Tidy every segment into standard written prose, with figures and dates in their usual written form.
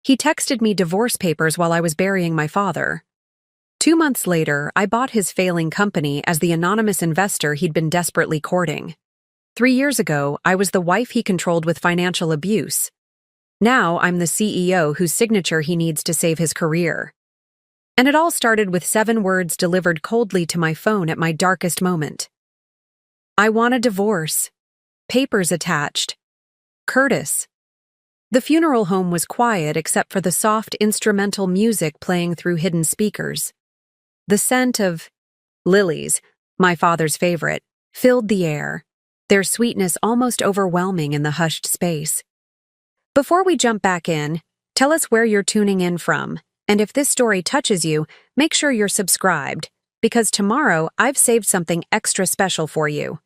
He texted me divorce papers while I was burying my father. 2 months later, I bought his failing company as the anonymous investor he'd been desperately courting. 3 years ago, I was the wife he controlled with financial abuse. Now I'm the CEO whose signature he needs to save his career. And it all started with 7 words delivered coldly to my phone at my darkest moment. I want a divorce. Papers attached. Curtis. The funeral home was quiet except for the soft instrumental music playing through hidden speakers. The scent of lilies, my father's favorite, filled the air, their sweetness almost overwhelming in the hushed space. Before we jump back in, tell us where you're tuning in from, and if this story touches you, make sure you're subscribed, because tomorrow I've saved something extra special for you.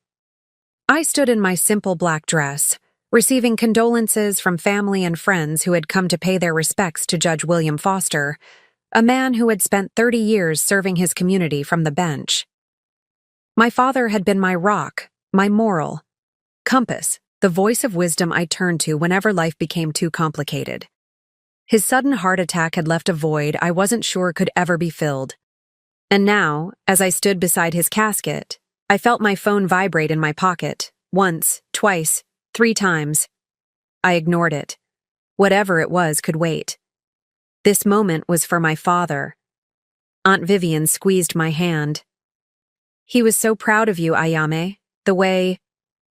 I stood in my simple black dress, receiving condolences from family and friends who had come to pay their respects to Judge William Foster, a man who had spent 30 years serving his community from the bench. My father had been my rock, my moral compass, the voice of wisdom I turned to whenever life became too complicated. His sudden heart attack had left a void I wasn't sure could ever be filled. And now, as I stood beside his casket, I felt my phone vibrate in my pocket, once, twice, 3 times. I ignored it. Whatever it was could wait. This moment was for my father. Aunt Vivian squeezed my hand. He was so proud of you, Ayame, the way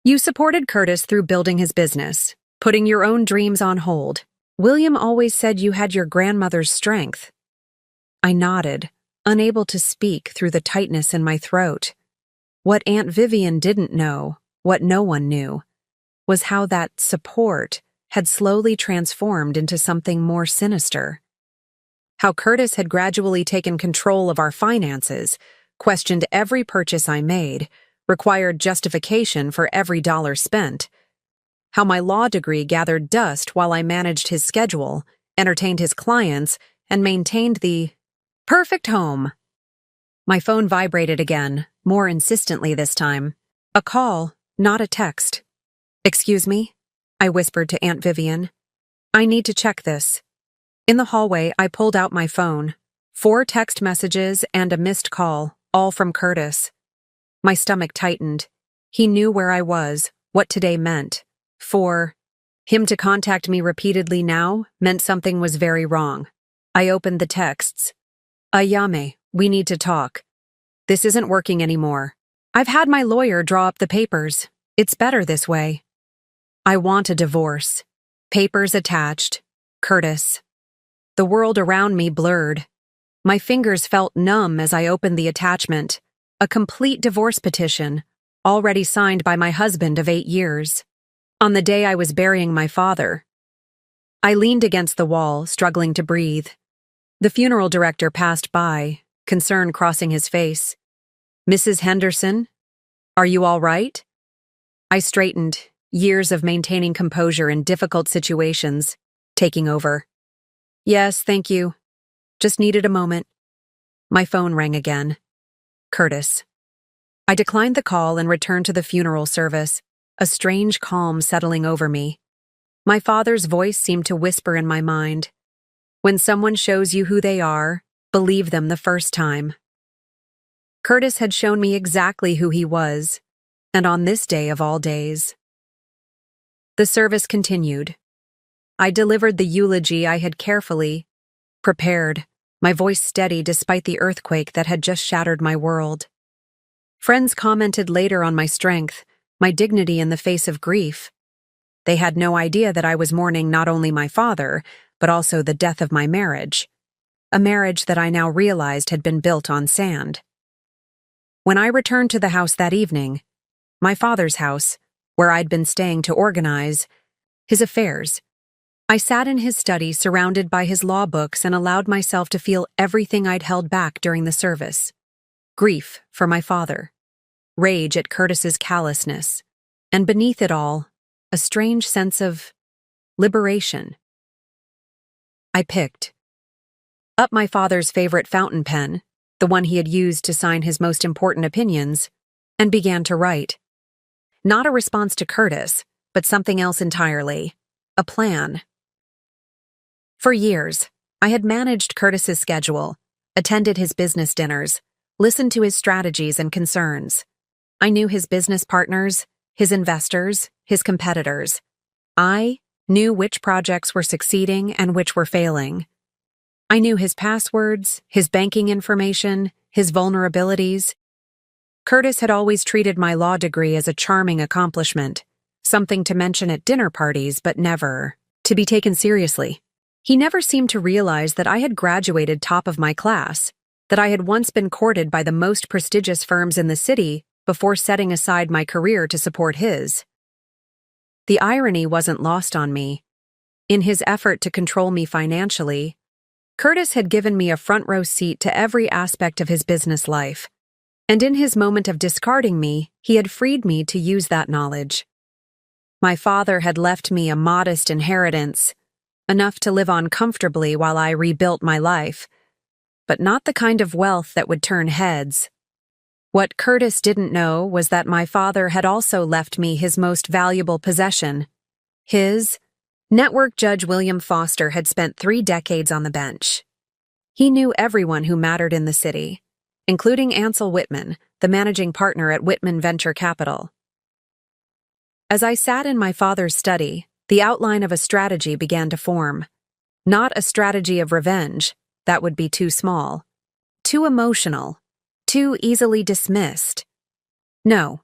you supported Curtis through building his business, putting your own dreams on hold. William always said you had your grandmother's strength. I nodded, unable to speak through the tightness in my throat. What Aunt Vivian didn't know, what no one knew, was how that support had slowly transformed into something more sinister. How Curtis had gradually taken control of our finances, questioned every purchase I made, required justification for every dollar spent. How my law degree gathered dust while I managed his schedule, entertained his clients, and maintained the perfect home. My phone vibrated again, more insistently this time. A call, not a text. "Excuse me?" I whispered to Aunt Vivian. "I need to check this." In the hallway, I pulled out my phone. 4 text messages and a missed call, all from Curtis. My stomach tightened. He knew where I was, what today meant. For him to contact me repeatedly now meant something was very wrong. I opened the texts. "Ayame, we need to talk. This isn't working anymore. I've had my lawyer draw up the papers. It's better this way. I want a divorce. Papers attached. Curtis." The world around me blurred. My fingers felt numb as I opened the attachment. A complete divorce petition, already signed by my husband of 8 years. On the day I was burying my father. I leaned against the wall, struggling to breathe. The funeral director passed by, concern crossing his face. "Mrs. Henderson, are you all right?" I straightened, years of maintaining composure in difficult situations, taking over. "Yes, thank you. Just needed a moment." My phone rang again. Curtis. I declined the call and returned to the funeral service, a strange calm settling over me. My father's voice seemed to whisper in my mind. When someone shows you who they are, believe them the first time. Curtis had shown me exactly who he was, and on this day of all days. The service continued. I delivered the eulogy I had carefully prepared, my voice steady despite the earthquake that had just shattered my world. Friends commented later on my strength, my dignity in the face of grief. They had no idea that I was mourning not only my father, but also the death of my marriage, a marriage that I now realized had been built on sand. When I returned to the house that evening, my father's house, where I'd been staying to organize his affairs, I sat in his study surrounded by his law books and allowed myself to feel everything I'd held back during the service. Grief for my father, rage at Curtis's callousness, and beneath it all, a strange sense of liberation. I picked up my father's favorite fountain pen, the one he had used to sign his most important opinions, and began to write. Not a response to Curtis, but something else entirely. A plan. For years, I had managed Curtis's schedule, attended his business dinners, listened to his strategies and concerns. I knew his business partners, his investors, his competitors. I knew which projects were succeeding and which were failing. I knew his passwords, his banking information, his vulnerabilities. Curtis had always treated my law degree as a charming accomplishment, something to mention at dinner parties but never to be taken seriously. He never seemed to realize that I had graduated top of my class, that I had once been courted by the most prestigious firms in the city before setting aside my career to support his. The irony wasn't lost on me. In his effort to control me financially, Curtis had given me a front-row seat to every aspect of his business life, and in his moment of discarding me, he had freed me to use that knowledge. My father had left me a modest inheritance, enough to live on comfortably while I rebuilt my life, but not the kind of wealth that would turn heads. What Curtis didn't know was that my father had also left me his most valuable possession. His network judge William Foster had spent 3 decades on the bench. He knew everyone who mattered in the city, including Ansel Whitman, the managing partner at Whitman Venture Capital. As I sat in my father's study, the outline of a strategy began to form. Not a strategy of revenge, that would be too small, too emotional, too easily dismissed. No,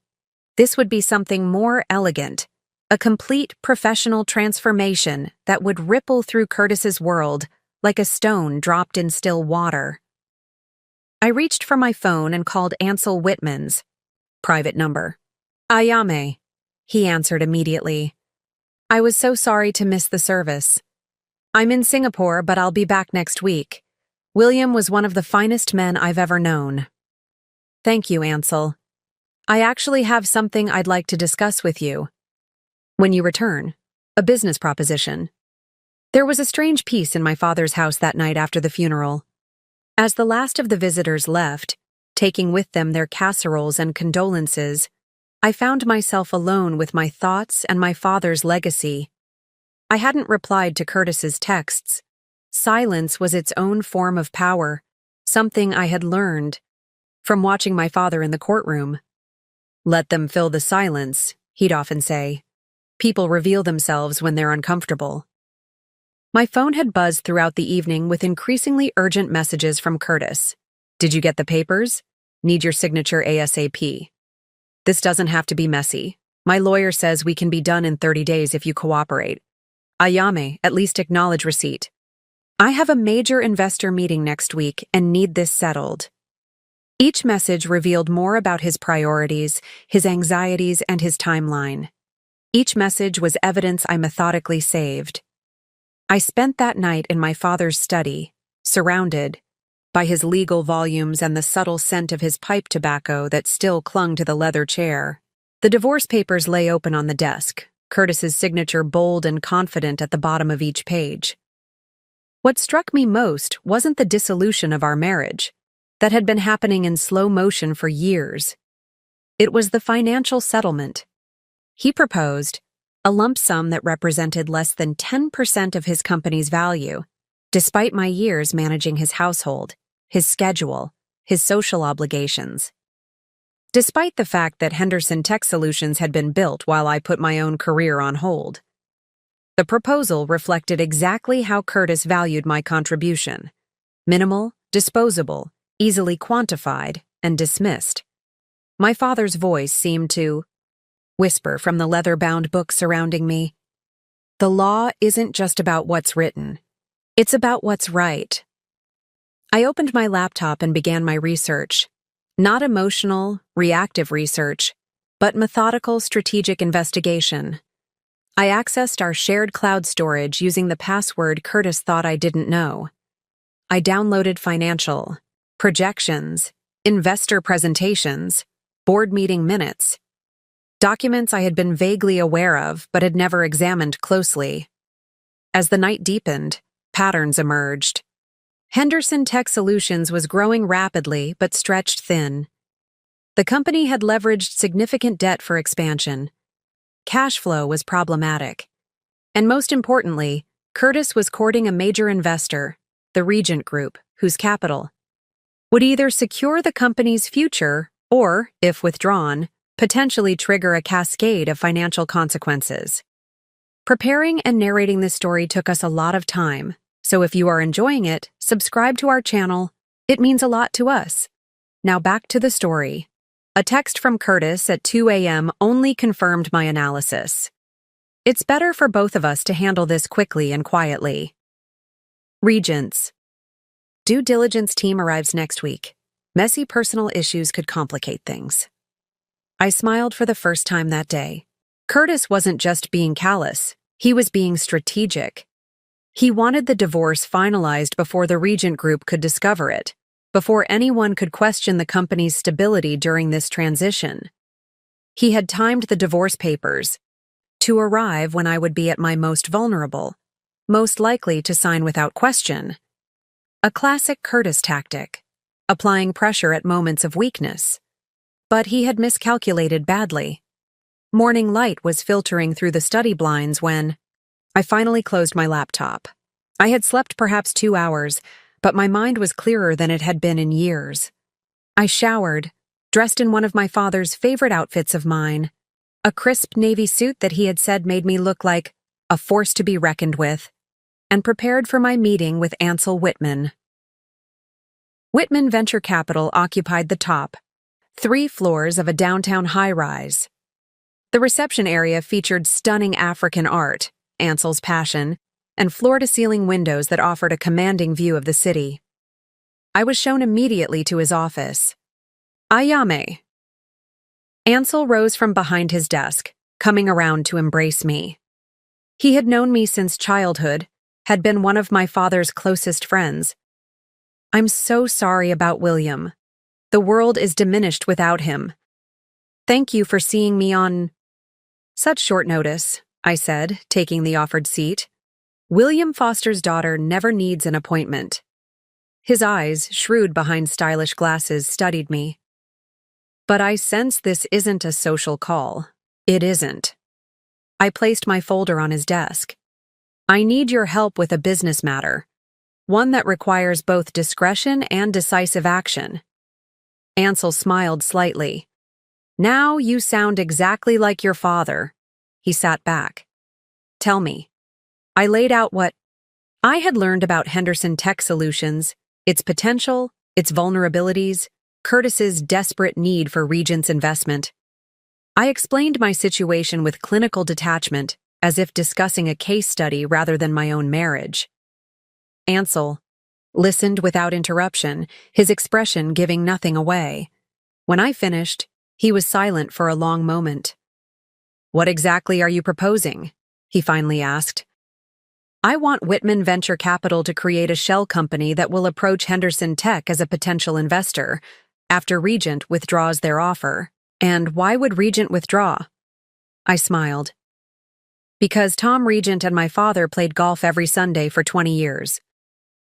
this would be something more elegant, a complete professional transformation that would ripple through Curtis's world like a stone dropped in still water. I reached for my phone and called Ansel Whitman's private number. "Ayame," he answered immediately. "I was so sorry to miss the service. I'm in Singapore, but I'll be back next week. William was one of the finest men I've ever known." "Thank you, Ansel. I actually have something I'd like to discuss with you. When you return, a business proposition." There was a strange peace in my father's house that night after the funeral. As the last of the visitors left, taking with them their casseroles and condolences, I found myself alone with my thoughts and my father's legacy. I hadn't replied to Curtis's texts. Silence was its own form of power, something I had learned from watching my father in the courtroom. "Let them fill the silence," he'd often say. "People reveal themselves when they're uncomfortable." My phone had buzzed throughout the evening with increasingly urgent messages from Curtis. "Did you get the papers? Need your signature ASAP. This doesn't have to be messy. My lawyer says we can be done in 30 days if you cooperate. Ayame, at least acknowledge receipt. I have a major investor meeting next week and need this settled." Each message revealed more about his priorities, his anxieties, and his timeline. Each message was evidence I methodically saved. I spent that night in my father's study, surrounded by his legal volumes and the subtle scent of his pipe tobacco that still clung to the leather chair. The divorce papers lay open on the desk, Curtis's signature bold and confident at the bottom of each page. What struck me most wasn't the dissolution of our marriage, that had been happening in slow motion for years. It was the financial settlement. He proposed a lump sum that represented less than 10% of his company's value, despite my years managing his household, his schedule, his social obligations. Despite the fact that Henderson Tech Solutions had been built while I put my own career on hold. The proposal reflected exactly how Curtis valued my contribution: minimal, disposable, easily quantified, and dismissed. My father's voice seemed to whisper from the leather-bound book surrounding me. "The law isn't just about what's written. It's about what's right." I opened my laptop and began my research. Not emotional, reactive research, but methodical, strategic investigation. I accessed our shared cloud storage using the password Curtis thought I didn't know. I downloaded financial, projections, investor presentations, board meeting minutes, documents I had been vaguely aware of but had never examined closely. As the night deepened, patterns emerged. Henderson Tech Solutions was growing rapidly but stretched thin. The company had leveraged significant debt for expansion. Cash flow was problematic. And most importantly, Curtis was courting a major investor, the Regent Group, whose capital would either secure the company's future or, if withdrawn, potentially trigger a cascade of financial consequences. Preparing and narrating this story took us a lot of time, so if you are enjoying it, subscribe to our channel. It means a lot to us. Now back to the story. A text from Curtis at 2 a.m. only confirmed my analysis. It's better for both of us to handle this quickly and quietly. Regents. Due diligence team arrives next week. Messy personal issues could complicate things. I smiled for the first time that day. Curtis wasn't just being callous, he was being strategic. He wanted the divorce finalized before the Regent Group could discover it, before anyone could question the company's stability during this transition. He had timed the divorce papers to arrive when I would be at my most vulnerable, most likely to sign without question. A classic Curtis tactic, applying pressure at moments of weakness. But he had miscalculated badly. Morning light was filtering through the study blinds when I finally closed my laptop. I had slept perhaps 2 hours, but my mind was clearer than it had been in years. I showered, dressed in one of my father's favorite outfits of mine, a crisp navy suit that he had said made me look like a force to be reckoned with, and prepared for my meeting with Ansel Whitman. Whitman Venture Capital occupied the top 3 floors of a downtown high-rise. The reception area featured stunning African art, Ansel's passion, and floor-to-ceiling windows that offered a commanding view of the city. I was shown immediately to his office. Ayame. Ansel rose from behind his desk, coming around to embrace me. He had known me since childhood, had been one of my father's closest friends. I'm so sorry about William. The world is diminished without him. Thank you for seeing me on such short notice, I said, taking the offered seat. William Foster's daughter never needs an appointment. His eyes, shrewd behind stylish glasses, studied me. But I sense this isn't a social call. It isn't. I placed my folder on his desk. I need your help with a business matter, one that requires both discretion and decisive action. Ansel smiled slightly. Now you sound exactly like your father. He sat back. Tell me. I laid out what I had learned about Henderson Tech Solutions, its potential, its vulnerabilities, Curtis's desperate need for Regent's investment. I explained my situation with clinical detachment, as if discussing a case study rather than my own marriage. Ansel listened without interruption, his expression giving nothing away. When I finished, he was silent for a long moment. What exactly are you proposing? He finally asked. I want Whitman Venture Capital to create a shell company that will approach Henderson Tech as a potential investor after Regent withdraws their offer. And why would Regent withdraw? I smiled. Because Tom Regent and my father played golf every Sunday for 20 years.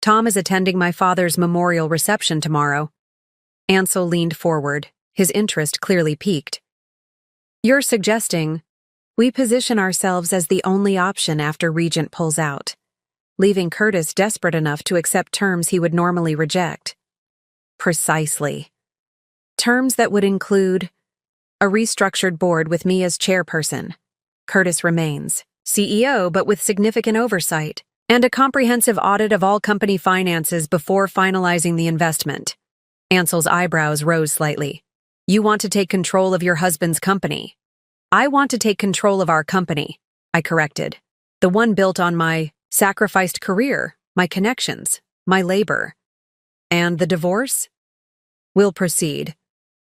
Tom is attending my father's memorial reception tomorrow. Ansel leaned forward, his interest clearly piqued. You're suggesting we position ourselves as the only option after Regent pulls out, leaving Curtis desperate enough to accept terms he would normally reject. Precisely. Terms that would include a restructured board with me as chairperson. Curtis remains CEO but with significant oversight, and a comprehensive audit of all company finances before finalizing the investment. Ansel's eyebrows rose slightly. You want to take control of your husband's company. I want to take control of our company, I corrected. The one built on my sacrificed career, my connections, my labor. And the divorce? We'll proceed,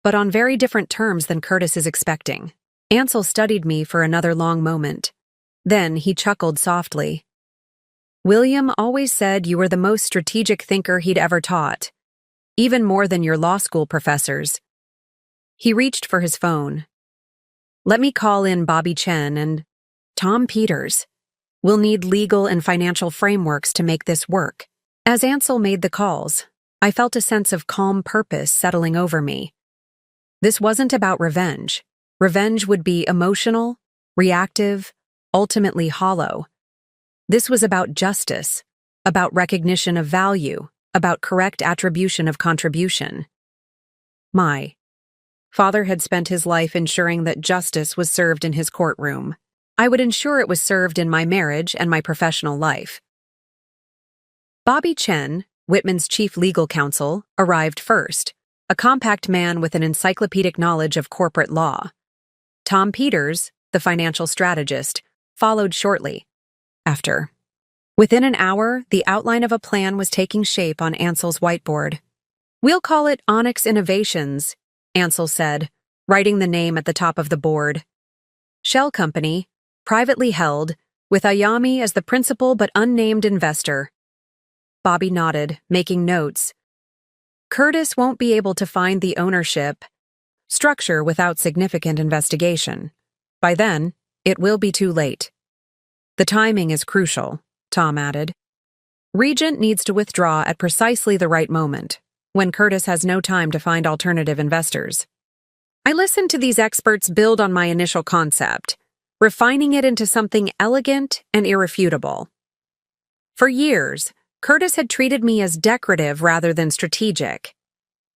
but on very different terms than Curtis is expecting. Ansel studied me for another long moment. Then he chuckled softly. William always said you were the most strategic thinker he'd ever taught, even more than your law school professors. He reached for his phone. Let me call in Bobby Chen and Tom Peters. We'll need legal and financial frameworks to make this work. As Ansel made the calls, I felt a sense of calm purpose settling over me. This wasn't about revenge. Revenge would be emotional, reactive, ultimately hollow. This was about justice, about recognition of value, about correct attribution of contribution. My father had spent his life ensuring that justice was served in his courtroom. I would ensure it was served in my marriage and my professional life. Bobby Chen, Whitman's chief legal counsel, arrived first, a compact man with an encyclopedic knowledge of corporate law. Tom Peters, the financial strategist, followed shortly after. Within an hour, the outline of a plan was taking shape on Ansel's whiteboard. "We'll call it Onyx Innovations," Ansel said, writing the name at the top of the board. "Shell Company, privately held, with Ayami as the principal but unnamed investor." Bobby nodded, making notes. "Curtis won't be able to find the ownership structure without significant investigation. By then, it will be too late." "The timing is crucial," Tom added. "Regent needs to withdraw at precisely the right moment, when Curtis has no time to find alternative investors." I listened to these experts build on my initial concept, refining it into something elegant and irrefutable. For years, Curtis had treated me as decorative rather than strategic.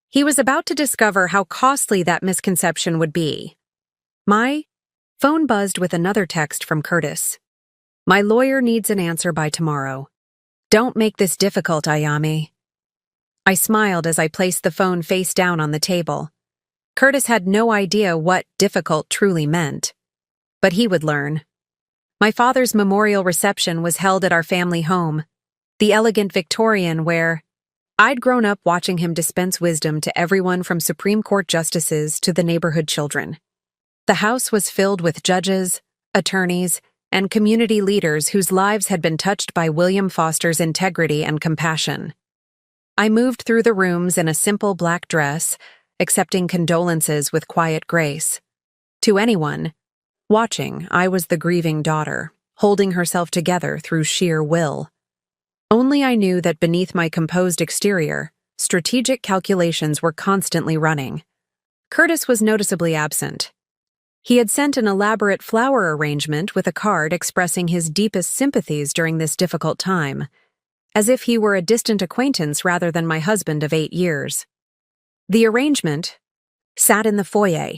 He was about to discover how costly that misconception would be. My phone buzzed with another text from Curtis. "My lawyer needs an answer by tomorrow. Don't make this difficult, Ayami." I smiled as I placed the phone face down on the table. Curtis had no idea what difficult truly meant. But he would learn. My father's memorial reception was held at our family home, the elegant Victorian where I'd grown up watching him dispense wisdom to everyone from Supreme Court justices to the neighborhood children. The house was filled with judges, attorneys, and community leaders whose lives had been touched by William Foster's integrity and compassion. I moved through the rooms in a simple black dress, accepting condolences with quiet grace. To anyone watching, I was the grieving daughter, holding herself together through sheer will. Only I knew that beneath my composed exterior, strategic calculations were constantly running. Curtis was noticeably absent. He had sent an elaborate flower arrangement with a card expressing his deepest sympathies during this difficult time, as if he were a distant acquaintance rather than my husband of 8 years. The arrangement sat in the foyer,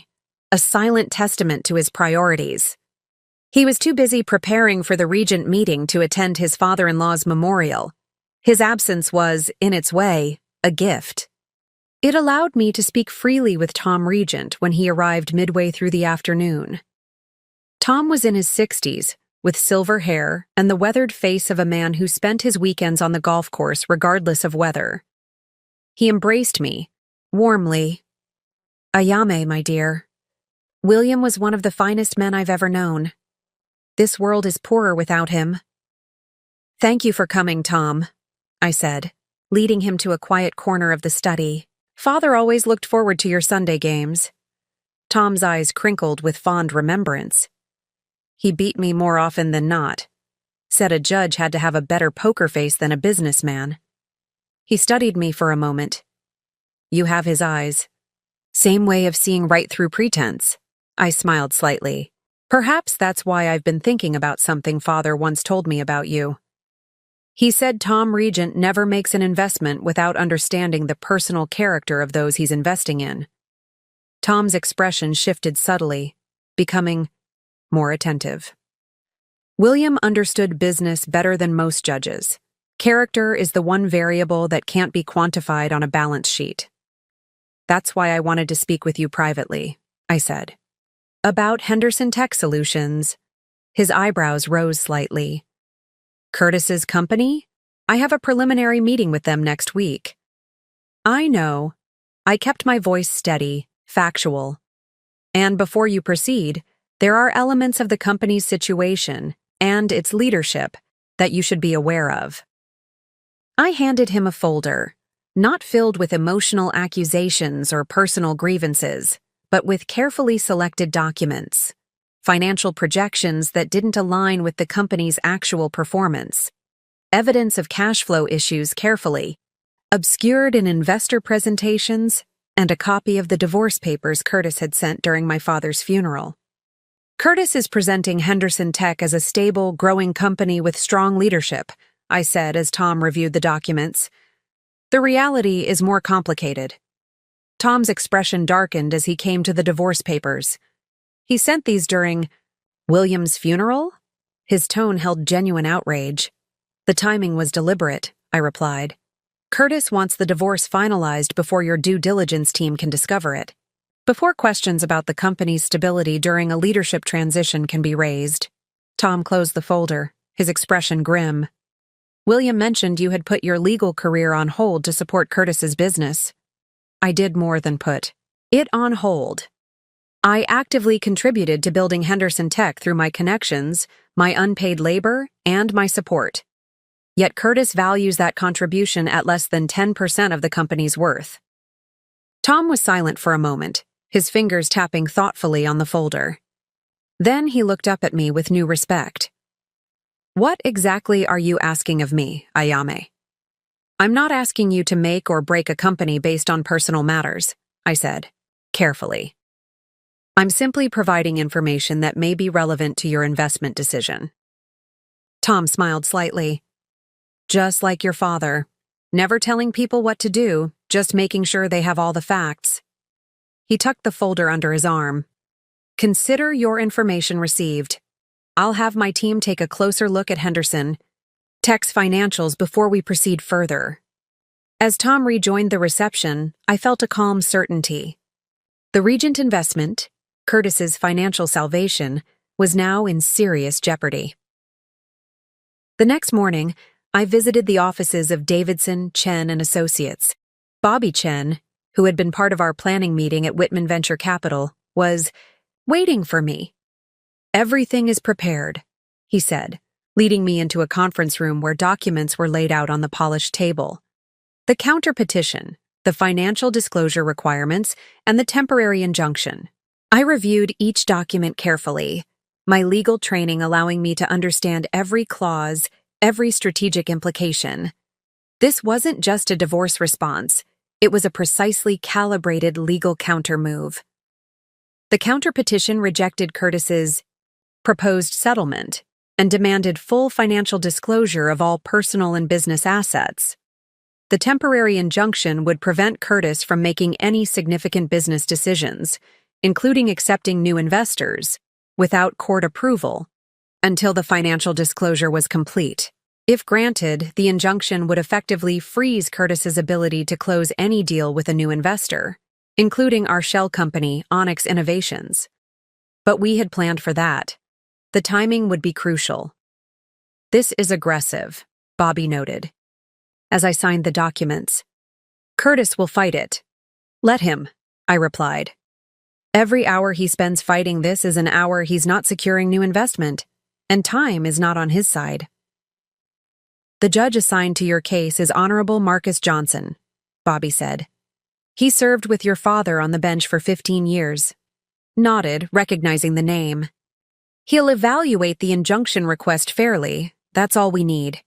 a silent testament to his priorities. He was too busy preparing for the Regent meeting to attend his father-in-law's memorial. His absence was, in its way, a gift. It allowed me to speak freely with Tom Regent when he arrived midway through the afternoon. Tom was in his 60s, with silver hair and the weathered face of a man who spent his weekends on the golf course regardless of weather. He embraced me, warmly. "Ayame, my dear. William was one of the finest men I've ever known. This world is poorer without him." "Thank you for coming, Tom," I said, leading him to a quiet corner of the study. "Father always looked forward to your Sunday games." Tom's eyes crinkled with fond remembrance. "He beat me more often than not. Said a judge had to have a better poker face than a businessman." He studied me for a moment. "You have his eyes. Same way of seeing right through pretense." I smiled slightly. "Perhaps that's why I've been thinking about something Father once told me about you. He said Tom Regent never makes an investment without understanding the personal character of those he's investing in." Tom's expression shifted subtly, becoming more attentive. "William understood business better than most judges. Character is the one variable that can't be quantified on a balance sheet. That's why I wanted to speak with you privately," I said. "About Henderson Tech Solutions." His eyebrows rose slightly. "Curtis's company? I have a preliminary meeting with them next week." "I know." I kept my voice steady, factual. "And before you proceed, there are elements of the company's situation and its leadership that you should be aware of." I handed him a folder, not filled with emotional accusations or personal grievances, but with carefully selected documents, financial projections that didn't align with the company's actual performance, evidence of cash flow issues carefully obscured in investor presentations, and a copy of the divorce papers Curtis had sent during my father's funeral. Curtis is presenting Henderson Tech as a stable, growing company with strong leadership, I said as Tom reviewed the documents. The reality is more complicated. Tom's expression darkened as he came to the divorce papers. He sent these during William's funeral? His tone held genuine outrage. The timing was deliberate, I replied. Curtis wants the divorce finalized before your due diligence team can discover it. Before questions about the company's stability during a leadership transition can be raised. Tom closed the folder, his expression grim. William mentioned you had put your legal career on hold to support Curtis's business. I did more than put it on hold. I actively contributed to building Henderson Tech through my connections, my unpaid labor, and my support. Yet Curtis values that contribution at less than 10% of the company's worth. Tom was silent for a moment, his fingers tapping thoughtfully on the folder. Then he looked up at me with new respect. What exactly are you asking of me, Ayame? I'm not asking you to make or break a company based on personal matters, I said, carefully. I'm simply providing information that may be relevant to your investment decision. Tom smiled slightly. Just like your father, never telling people what to do, just making sure they have all the facts. He tucked the folder under his arm. Consider your information received. I'll have my team take a closer look at Henderson Tech's financials before we proceed further. As Tom rejoined the reception, I felt a calm certainty. The Regent investment, Curtis's financial salvation, was now in serious jeopardy. The next morning, I visited the offices of Davidson, Chen and Associates. Bobby Chen, who had been part of our planning meeting at Whitman Venture Capital, was waiting for me. Everything is prepared, he said, leading me into a conference room where documents were laid out on the polished table. The counter-petition, the financial disclosure requirements, and the temporary injunction. I reviewed each document carefully, my legal training allowing me to understand every clause, every strategic implication. This wasn't just a divorce response, it was a precisely calibrated legal counter-move. The counter-petition rejected Curtis's proposed settlement and demanded full financial disclosure of all personal and business assets. The temporary injunction would prevent Curtis from making any significant business decisions, including accepting new investors, without court approval, until the financial disclosure was complete. If granted, the injunction would effectively freeze Curtis's ability to close any deal with a new investor, including our shell company, Onyx Innovations. But we had planned for that. The timing would be crucial. This is aggressive, Bobby noted, as I signed the documents. Curtis will fight it. Let him, I replied. Every hour he spends fighting this is an hour he's not securing new investment, and time is not on his side. The judge assigned to your case is Honorable Marcus Johnson, Bobby said. He served with your father on the bench for 15 years. Nodded, recognizing the name. He'll evaluate the injunction request fairly, that's all we need.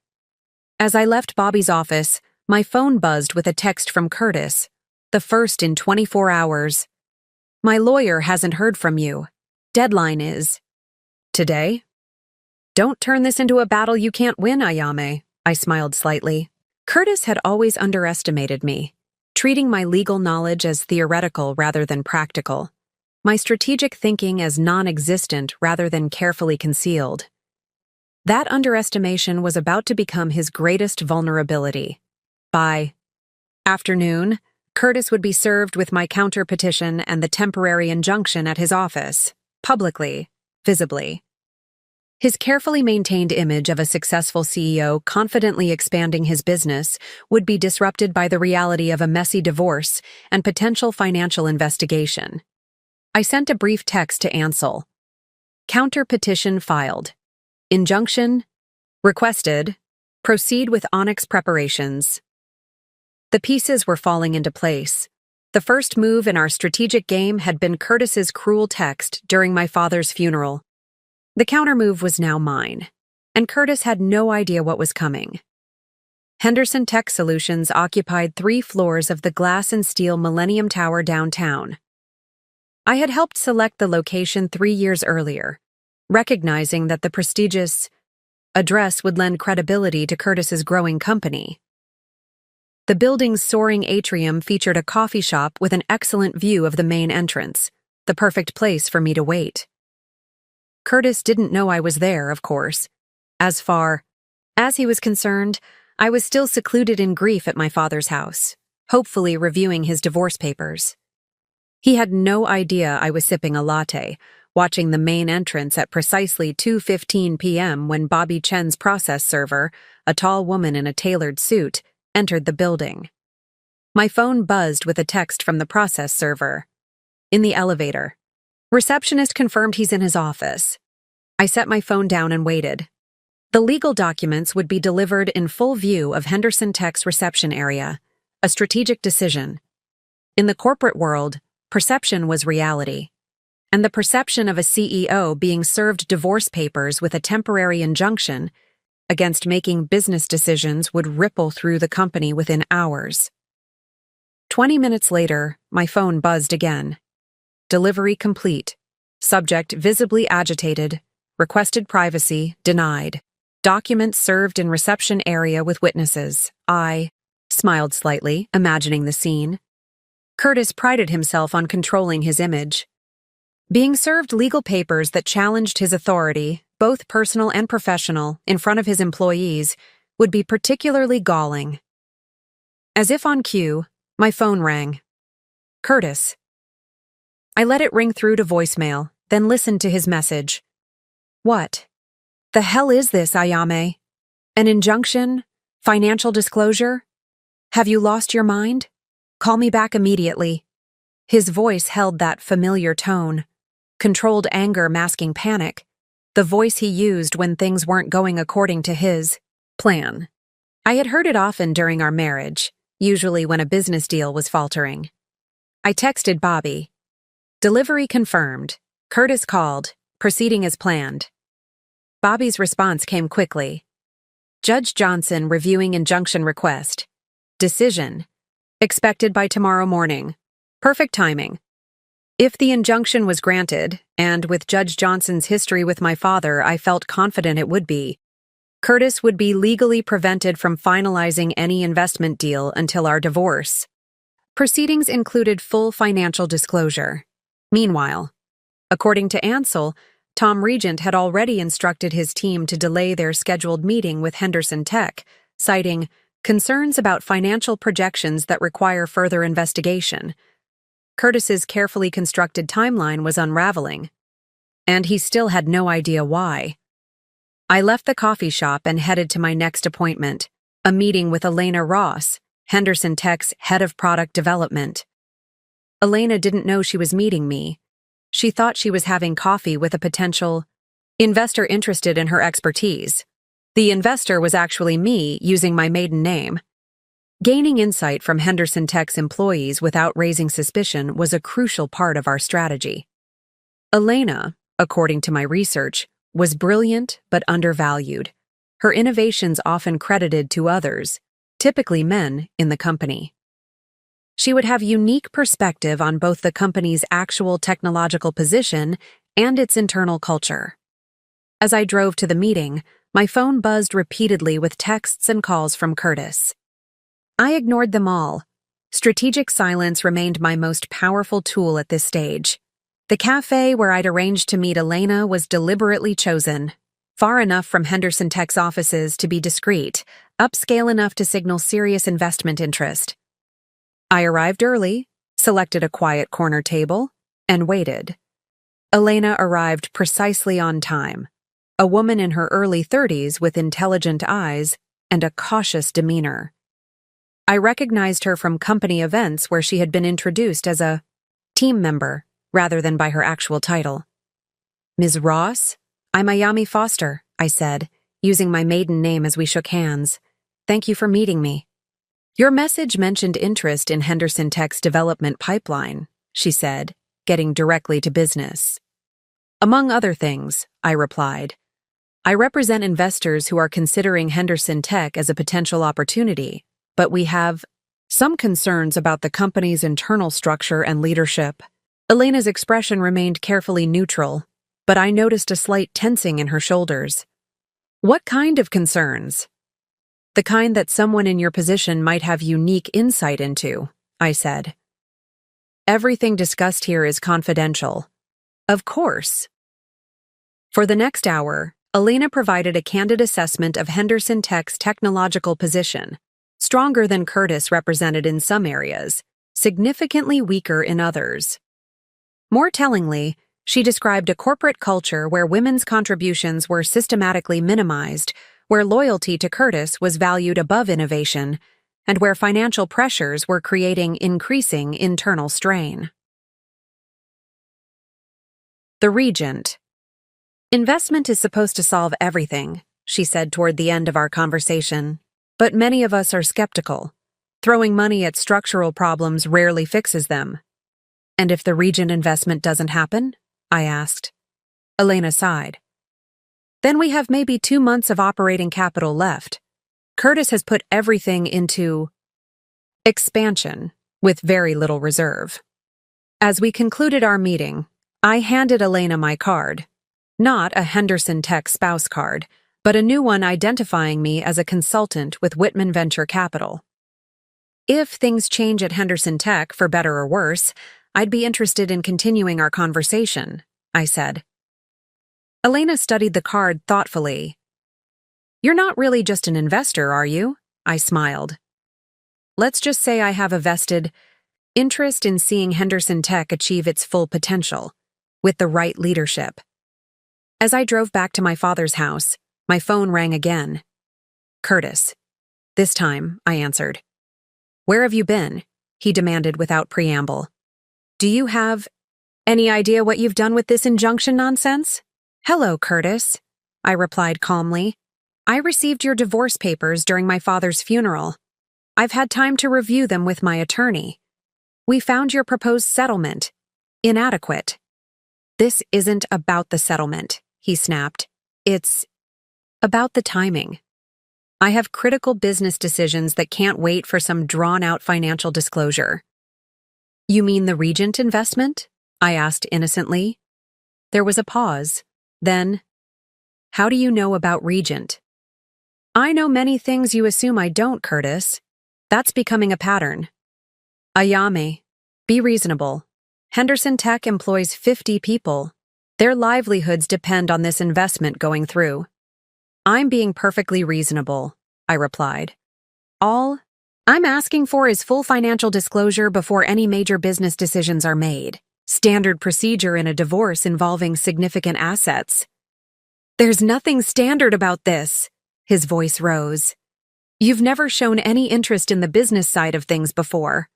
As I left Bobby's office, my phone buzzed with a text from Curtis, the first in 24 hours. My lawyer hasn't heard from you. Deadline is today? Don't turn this into a battle you can't win, Ayame, I smiled slightly. Curtis had always underestimated me, treating my legal knowledge as theoretical rather than practical, my strategic thinking as non-existent rather than carefully concealed. That underestimation was about to become his greatest vulnerability. By afternoon, Curtis would be served with my counter-petition and the temporary injunction at his office, publicly, visibly. His carefully maintained image of a successful CEO confidently expanding his business would be disrupted by the reality of a messy divorce and potential financial investigation. I sent a brief text to Ansel. Counter-petition filed. Injunction requested. Proceed with Onyx preparations. The pieces were falling into place. The first move in our strategic game had been Curtis's cruel text during my father's funeral. The countermove was now mine, and Curtis had no idea what was coming. Henderson Tech Solutions occupied 3 floors of the glass and steel Millennium Tower downtown. I had helped select the location 3 years earlier, recognizing that the prestigious address would lend credibility to Curtis's growing company. The building's soaring atrium featured a coffee shop with an excellent view of the main entrance, the perfect place for me to wait. Curtis didn't know I was there, of course. As far as he was concerned, I was still secluded in grief at my father's house, hopefully reviewing his divorce papers. He had no idea I was sipping a latte, watching the main entrance at precisely 2:15 p.m. when Bobby Chen's process server, a tall woman in a tailored suit, entered the building. My phone buzzed with a text from the process server. In the elevator. Receptionist confirmed he's in his office. I set my phone down and waited. The legal documents would be delivered in full view of Henderson Tech's reception area, a strategic decision. In the corporate world, perception was reality. And the perception of a CEO being served divorce papers with a temporary injunction against making business decisions would ripple through the company within hours. 20 minutes later, my phone buzzed again. Delivery complete. Subject visibly agitated. Requested privacy denied. Documents served in reception area with witnesses. I smiled slightly, imagining the scene. Curtis prided himself on controlling his image. Being served legal papers that challenged his authority, both personal and professional, in front of his employees, would be particularly galling. As if on cue, my phone rang. Curtis. I let it ring through to voicemail, then listened to his message. What the hell is this, Ayame? An injunction? Financial disclosure? Have you lost your mind? Call me back immediately. His voice held that familiar tone, controlled anger masking panic, the voice he used when things weren't going according to his plan. I had heard it often during our marriage, usually when a business deal was faltering. I texted Bobby. Delivery confirmed. Curtis called, proceeding as planned. Bobby's response came quickly. Judge Johnson reviewing injunction request. Decision. Expected by tomorrow morning. Perfect timing. If the injunction was granted, and with Judge Johnson's history with my father, I felt confident it would be, Curtis would be legally prevented from finalizing any investment deal until our divorce. Proceedings included full financial disclosure. Meanwhile, according to Ansel, Tom Regent had already instructed his team to delay their scheduled meeting with Henderson Tech, citing concerns about financial projections that require further investigation. Curtis's carefully constructed timeline was unraveling, and he still had no idea why. I left the coffee shop and headed to my next appointment, a meeting with Elena Ross, Henderson Tech's head of product development. Elena didn't know she was meeting me. She thought she was having coffee with a potential investor interested in her expertise. The investor was actually me, using my maiden name. Gaining insight from Henderson Tech's employees without raising suspicion was a crucial part of our strategy. Elena, according to my research, was brilliant but undervalued. Her innovations often credited to others, typically men, in the company. She would have unique perspective on both the company's actual technological position and its internal culture. As I drove to the meeting, my phone buzzed repeatedly with texts and calls from Curtis. I ignored them all. Strategic silence remained my most powerful tool at this stage. The cafe where I'd arranged to meet Elena was deliberately chosen, far enough from Henderson Tech's offices to be discreet, upscale enough to signal serious investment interest. I arrived early, selected a quiet corner table, and waited. Elena arrived precisely on time, a woman in her early 30s with intelligent eyes and a cautious demeanor. I recognized her from company events where she had been introduced as a team member rather than by her actual title. Ms. Ross, I'm Ayami Foster, I said, using my maiden name as we shook hands. Thank you for meeting me. Your message mentioned interest in Henderson Tech's development pipeline, she said, getting directly to business. Among other things, I replied. I represent investors who are considering Henderson Tech as a potential opportunity, but we have some concerns about the company's internal structure and leadership. Elena's expression remained carefully neutral. but I noticed a slight tensing in her shoulders. What kind of concerns? The kind that someone in your position might have unique insight into, I said. Everything discussed here is confidential. Of course. For the next hour, Elena provided a candid assessment of Henderson Tech's technological position, stronger than Curtis represented in some areas, significantly weaker in others. More tellingly, she described a corporate culture where women's contributions were systematically minimized, where loyalty to Curtis was valued above innovation, and where financial pressures were creating increasing internal strain. The Regent. Investment is supposed to solve everything, she said toward the end of our conversation, but many of us are skeptical. Throwing money at structural problems rarely fixes them. And if the Regent investment doesn't happen? I asked. Elena sighed. Then we have maybe 2 months of operating capital left. Curtis has put everything into expansion with very little reserve. As we concluded our meeting, I handed Elena my card. Not a Henderson Tech spouse card, but a new one identifying me as a consultant with Whitman Venture Capital. If things change at Henderson Tech, for better or worse, I'd be interested in continuing our conversation, I said. Elena studied the card thoughtfully. You're not really just an investor, are you? I smiled. Let's just say I have a vested interest in seeing Henderson Tech achieve its full potential, with the right leadership. As I drove back to my father's house, my phone rang again. Curtis. This time, I answered. Where have you been? He demanded without preamble. Do you have any idea what you've done with this injunction nonsense? Hello, Curtis, I replied calmly. I received your divorce papers during my father's funeral. I've had time to review them with my attorney. We found your proposed settlement inadequate. This isn't about the settlement, he snapped. It's about the timing. I have critical business decisions that can't wait for some drawn-out financial disclosure. You mean the Regent investment? I asked innocently. There was a pause. Then, how do you know about Regent? I know many things you assume I don't, Curtis. That's becoming a pattern. Ayame, be reasonable. Henderson Tech employs 50 people. Their livelihoods depend on this investment going through. I'm being perfectly reasonable, I replied. All I'm asking for is full financial disclosure before any major business decisions are made. Standard procedure in a divorce involving significant assets. There's nothing standard about this, his voice rose. You've never shown any interest in the business side of things before.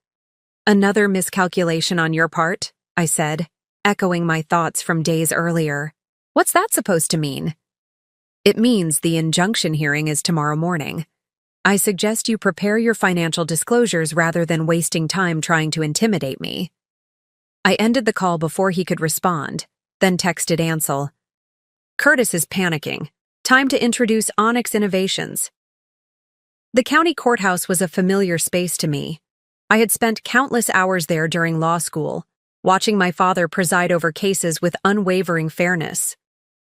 Another miscalculation on your part, I said, echoing my thoughts from days earlier. What's that supposed to mean? It means the injunction hearing is tomorrow morning. I suggest you prepare your financial disclosures rather than wasting time trying to intimidate me. I ended the call before he could respond, then texted Ansel. Curtis is panicking. Time to introduce Onyx Innovations. The county courthouse was a familiar space to me. I had spent countless hours there during law school, watching my father preside over cases with unwavering fairness.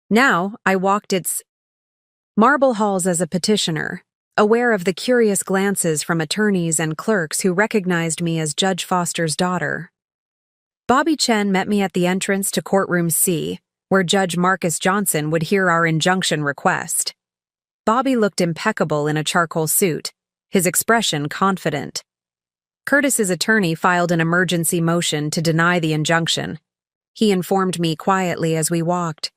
Now, I walked its marble halls as a petitioner, aware of the curious glances from attorneys and clerks who recognized me as Judge Foster's daughter. Bobby Chen met me at the entrance to Courtroom C, where Judge Marcus Johnson would hear our injunction request. Bobby looked impeccable in a charcoal suit, his expression confident. Curtis's attorney filed an emergency motion to deny the injunction. He informed me quietly as we walked.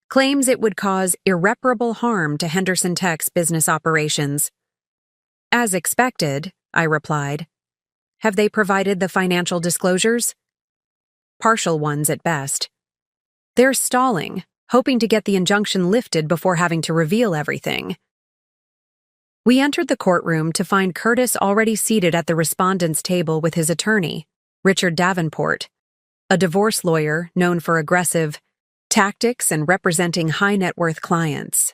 Claims it would cause irreparable harm to Henderson Tech's business operations. As expected, I replied. Have they provided the financial disclosures? Partial ones at best. They're stalling, hoping to get the injunction lifted before having to reveal everything. We entered the courtroom to find Curtis already seated at the respondent's table with his attorney, Richard Davenport, a divorce lawyer known for aggressive tactics and representing high-net-worth clients.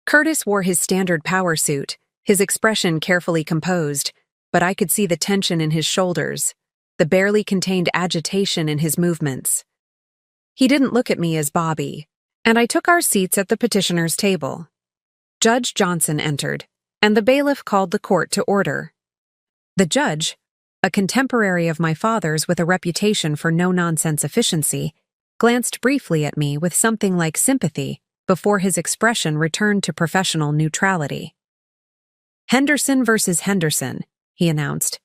Curtis wore his standard power suit, his expression carefully composed, but I could see the tension in his shoulders, the barely contained agitation in his movements. He didn't look at me as Bobby, and I took our seats at the petitioner's table. Judge Johnson entered, and the bailiff called the court to order. The judge, a contemporary of my father's with a reputation for no-nonsense efficiency, glanced briefly at me with something like sympathy before his expression returned to professional neutrality. "Henderson versus Henderson," he announced,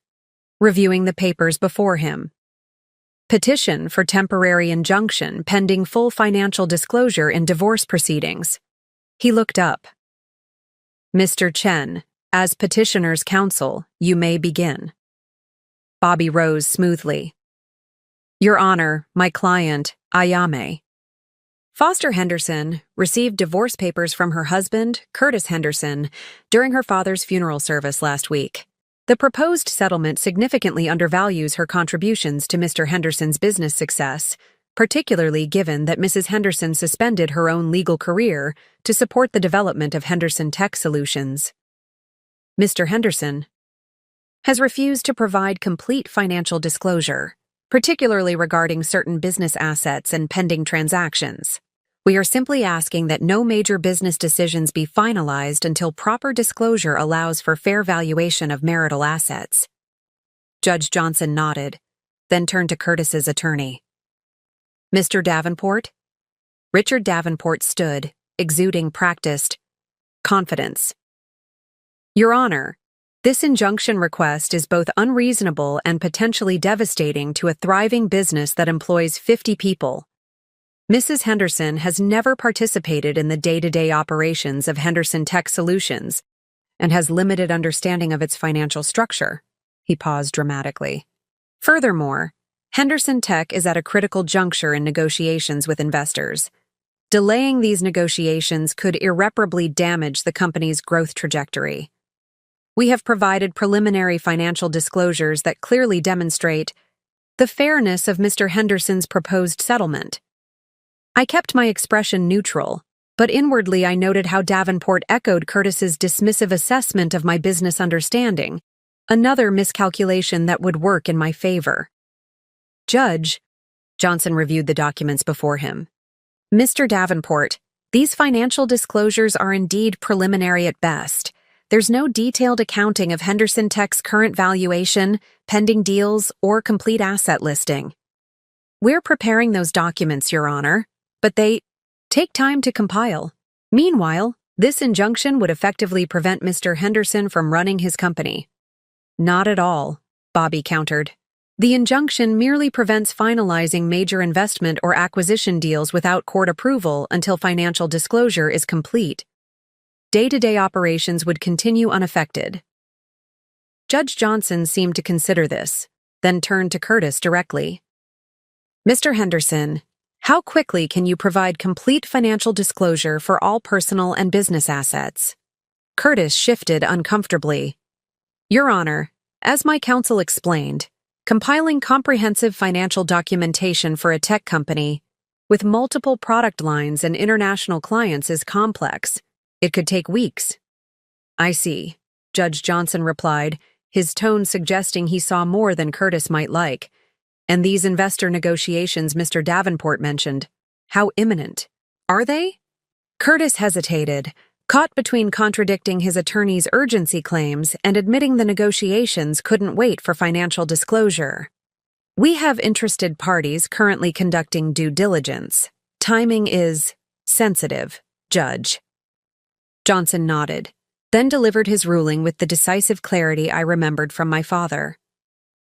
reviewing the papers before him. "Petition for temporary injunction pending full financial disclosure in divorce proceedings." He looked up. "Mr. Chen, as petitioner's counsel, you may begin." Bobby rose smoothly. "Your Honor, my client, Ayame Foster Henderson, received divorce papers from her husband, Curtis Henderson, during her father's funeral service last week. The proposed settlement significantly undervalues her contributions to Mr. Henderson's business success, particularly given that Mrs. Henderson suspended her own legal career to support the development of Henderson Tech Solutions. Mr. Henderson has refused to provide complete financial disclosure, particularly regarding certain business assets and pending transactions. We are simply asking that no major business decisions be finalized until proper disclosure allows for fair valuation of marital assets. Judge Johnson nodded, then turned to Curtis's attorney. "Mr. Davenport?" Richard Davenport stood, exuding practiced confidence. "Your Honor, this injunction request is both unreasonable and potentially devastating to a thriving business that employs 50 people. Mrs. Henderson has never participated in the day-to-day operations of Henderson Tech Solutions and has limited understanding of its financial structure." He paused dramatically. "Furthermore, Henderson Tech is at a critical juncture in negotiations with investors. Delaying these negotiations could irreparably damage the company's growth trajectory. We have provided preliminary financial disclosures that clearly demonstrate the fairness of Mr. Henderson's proposed settlement." I kept my expression neutral, but inwardly I noted how Davenport echoed Curtis's dismissive assessment of my business understanding, another miscalculation that would work in my favor. "Judge," Johnson reviewed the documents before him. "Mr. Davenport, these financial disclosures are indeed preliminary at best. There's no detailed accounting of Henderson Tech's current valuation, pending deals, or complete asset listing. We're preparing those documents, Your Honor, but they take time to compile. Meanwhile, this injunction would effectively prevent Mr. Henderson from running his company." "Not at all," Bobby countered. "The injunction merely prevents finalizing major investment or acquisition deals without court approval until financial disclosure is complete. Day-to-day operations would continue unaffected." Judge Johnson seemed to consider this, then turned to Curtis directly. "Mr. Henderson, how quickly can you provide complete financial disclosure for all personal and business assets?" Curtis shifted uncomfortably. "Your Honor, as my counsel explained, compiling comprehensive financial documentation for a tech company with multiple product lines and international clients is complex. It could take weeks." "I see," Judge Johnson replied, his tone suggesting he saw more than Curtis might like. "And these investor negotiations Mr. Davenport mentioned, how imminent are they?" Curtis hesitated, caught between contradicting his attorney's urgency claims and admitting the negotiations couldn't wait for financial disclosure. "We have interested parties currently conducting due diligence. Timing is sensitive, Judge." Johnson nodded, then delivered his ruling with the decisive clarity I remembered from my father.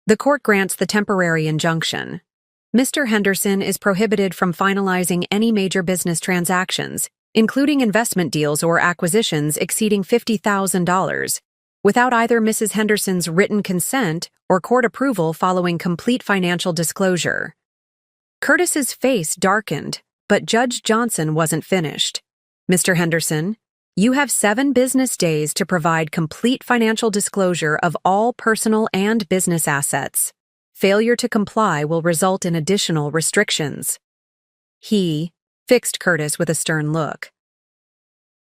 "The court grants the temporary injunction. Mr. Henderson is prohibited from finalizing any major business transactions, including investment deals or acquisitions exceeding $50,000, without either Mrs. Henderson's written consent or court approval following complete financial disclosure." Curtis's face darkened, but Judge Johnson wasn't finished. "Mr. Henderson, you have 7 business days to provide complete financial disclosure of all personal and business assets. Failure to comply will result in additional restrictions." He fixed Curtis with a stern look.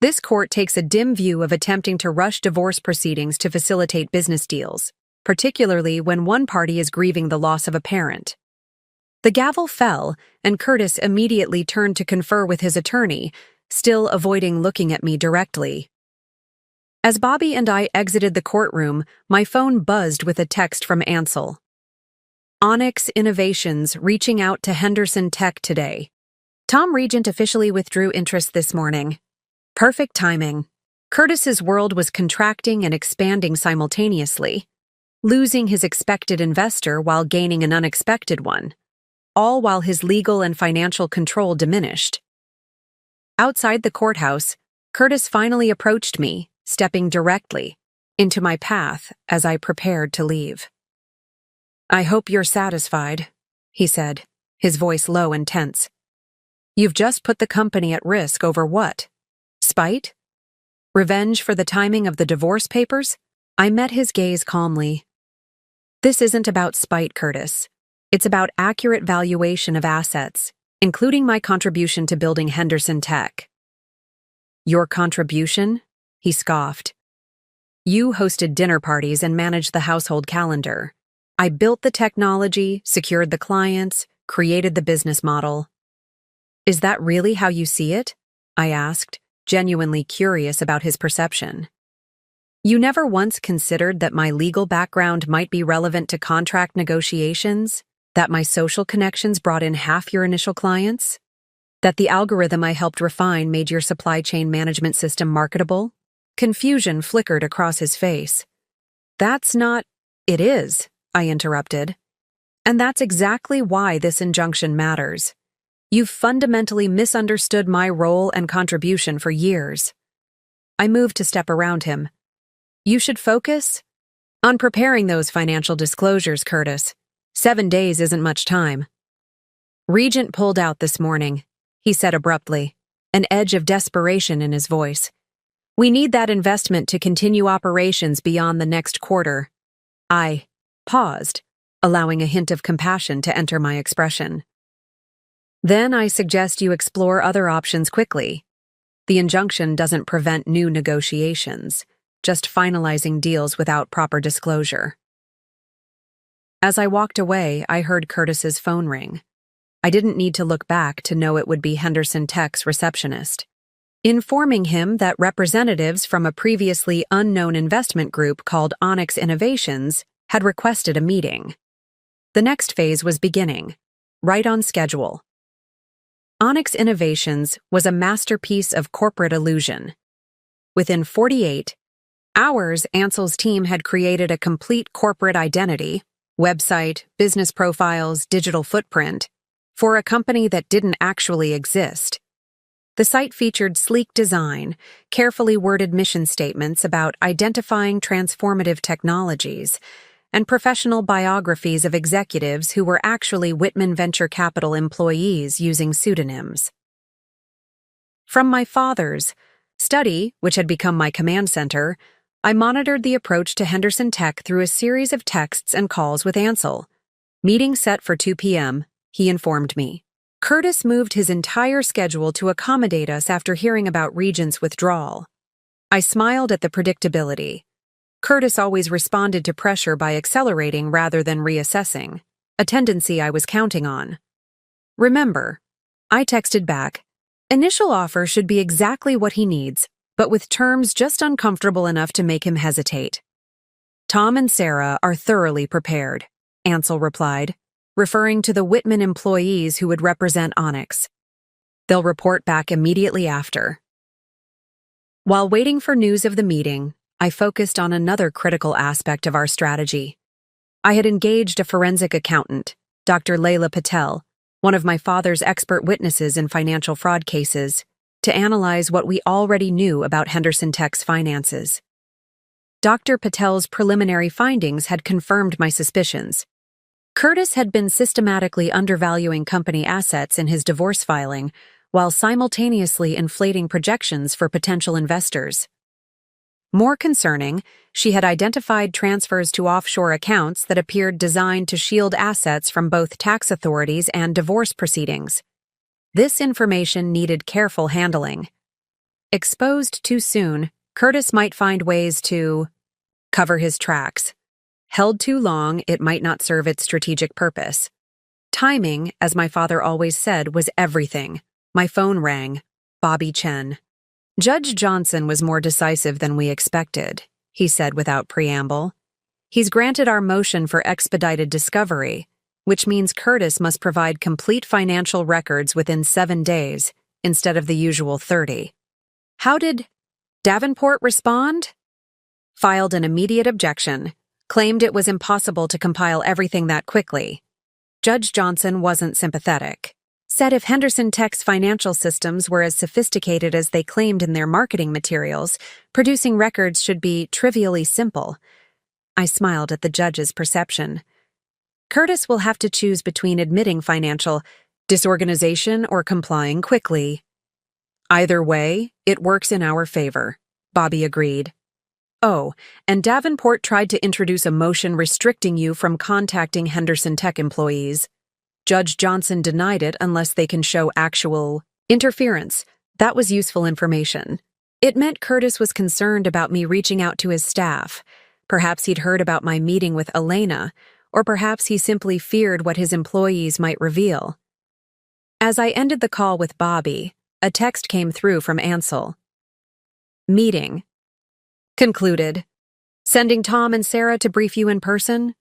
"This court takes a dim view of attempting to rush divorce proceedings to facilitate business deals, particularly when one party is grieving the loss of a parent. The gavel fell, and Curtis immediately turned to confer with his attorney, still avoiding looking at me directly. As Bobby and I exited the courtroom, my phone buzzed with a text from Ansel. Onyx Innovations reaching out to Henderson Tech today. Tom Regent officially withdrew interest this morning. Perfect timing. Curtis's world was contracting and expanding simultaneously, losing his expected investor while gaining an unexpected one, all while his legal and financial control diminished. Outside the courthouse, Curtis finally approached me, stepping directly into my path as I prepared to leave. "I hope you're satisfied," he said, his voice low and tense. "You've just put the company at risk over what? Spite? Revenge for the timing of the divorce papers?" I met his gaze calmly. "This isn't about spite, Curtis. It's about accurate valuation of assets, including my contribution to building Henderson Tech." "Your contribution?" he scoffed. "You hosted dinner parties and managed the household calendar. I built the technology, secured the clients, created the business model." "Is that really how you see it?" I asked, genuinely curious about his perception. "You never once considered that my legal background might be relevant to contract negotiations? That my social connections brought in half your initial clients? That the algorithm I helped refine made your supply chain management system marketable?" Confusion flickered across his face. "That's not—" "It is," I interrupted. "And that's exactly why this injunction matters. You've fundamentally misunderstood my role and contribution for years." I moved to step around him. "You should focus on preparing those financial disclosures, Curtis. 7 days isn't much time." "Regent pulled out this morning," he said abruptly, an edge of desperation in his voice. "We need that investment to continue operations beyond the next quarter." I paused, allowing a hint of compassion to enter my expression. "Then I suggest you explore other options quickly. The injunction doesn't prevent new negotiations, just finalizing deals without proper disclosure." As I walked away, I heard Curtis's phone ring. I didn't need to look back to know it would be Henderson Tech's receptionist, informing him that representatives from a previously unknown investment group called Onyx Innovations had requested a meeting. The next phase was beginning, right on schedule. Onyx Innovations was a masterpiece of corporate illusion. Within 48 hours, Ansel's team had created a complete corporate identity, website, business profiles, digital footprint, for a company that didn't actually exist. The site featured sleek design, carefully worded mission statements about identifying transformative technologies, and professional biographies of executives who were actually Whitman Venture Capital employees using pseudonyms. From my father's study, which had become my command center, I monitored the approach to Henderson Tech through a series of texts and calls with Ansel. "Meeting set for 2 p.m., he informed me. Curtis moved his entire schedule to accommodate us after hearing about Regent's withdrawal. I smiled at the predictability. Curtis always responded to pressure by accelerating rather than reassessing, a tendency I was counting on. "Remember," I texted back, "initial offer should be exactly what he needs, but with terms just uncomfortable enough to make him hesitate." "Tom and Sarah are thoroughly prepared," Ansel replied, referring to the Whitman employees who would represent Onyx. "They'll report back immediately after." While waiting for news of the meeting, I focused on another critical aspect of our strategy. I had engaged a forensic accountant, Dr. Leila Patel, one of my father's expert witnesses in financial fraud cases, to analyze what we already knew about Henderson Tech's finances. Dr. Patel's preliminary findings had confirmed my suspicions. Curtis had been systematically undervaluing company assets in his divorce filing, while simultaneously inflating projections for potential investors. More concerning, she had identified transfers to offshore accounts that appeared designed to shield assets from both tax authorities and divorce proceedings. This information needed careful handling. Exposed too soon, Curtis might find ways to cover his tracks. Held too long, it might not serve its strategic purpose. Timing, as my father always said, was everything. My phone rang. Bobby Chen. Judge Johnson was more decisive than we expected, he said without preamble. He's granted our motion for expedited discovery, which means Curtis must provide complete financial records within 7 days, instead of the usual 30. How did Davenport respond? Filed an immediate objection, claimed it was impossible to compile everything that quickly. Judge Johnson wasn't sympathetic. Said if Henderson Tech's financial systems were as sophisticated as they claimed in their marketing materials, producing records should be trivially simple. I smiled at the judge's perception. Curtis will have to choose between admitting financial disorganization or complying quickly. Either way, it works in our favor, Bobby agreed. Oh, and Davenport tried to introduce a motion restricting you from contacting Henderson Tech employees. Judge Johnson denied it unless they can show actual interference. That was useful information. It meant Curtis was concerned about me reaching out to his staff. Perhaps he'd heard about my meeting with Elena, or perhaps he simply feared what his employees might reveal. As I ended the call with Bobby, a text came through from Ansel. Meeting. Concluded. Sending Tom and Sarah to brief you in person?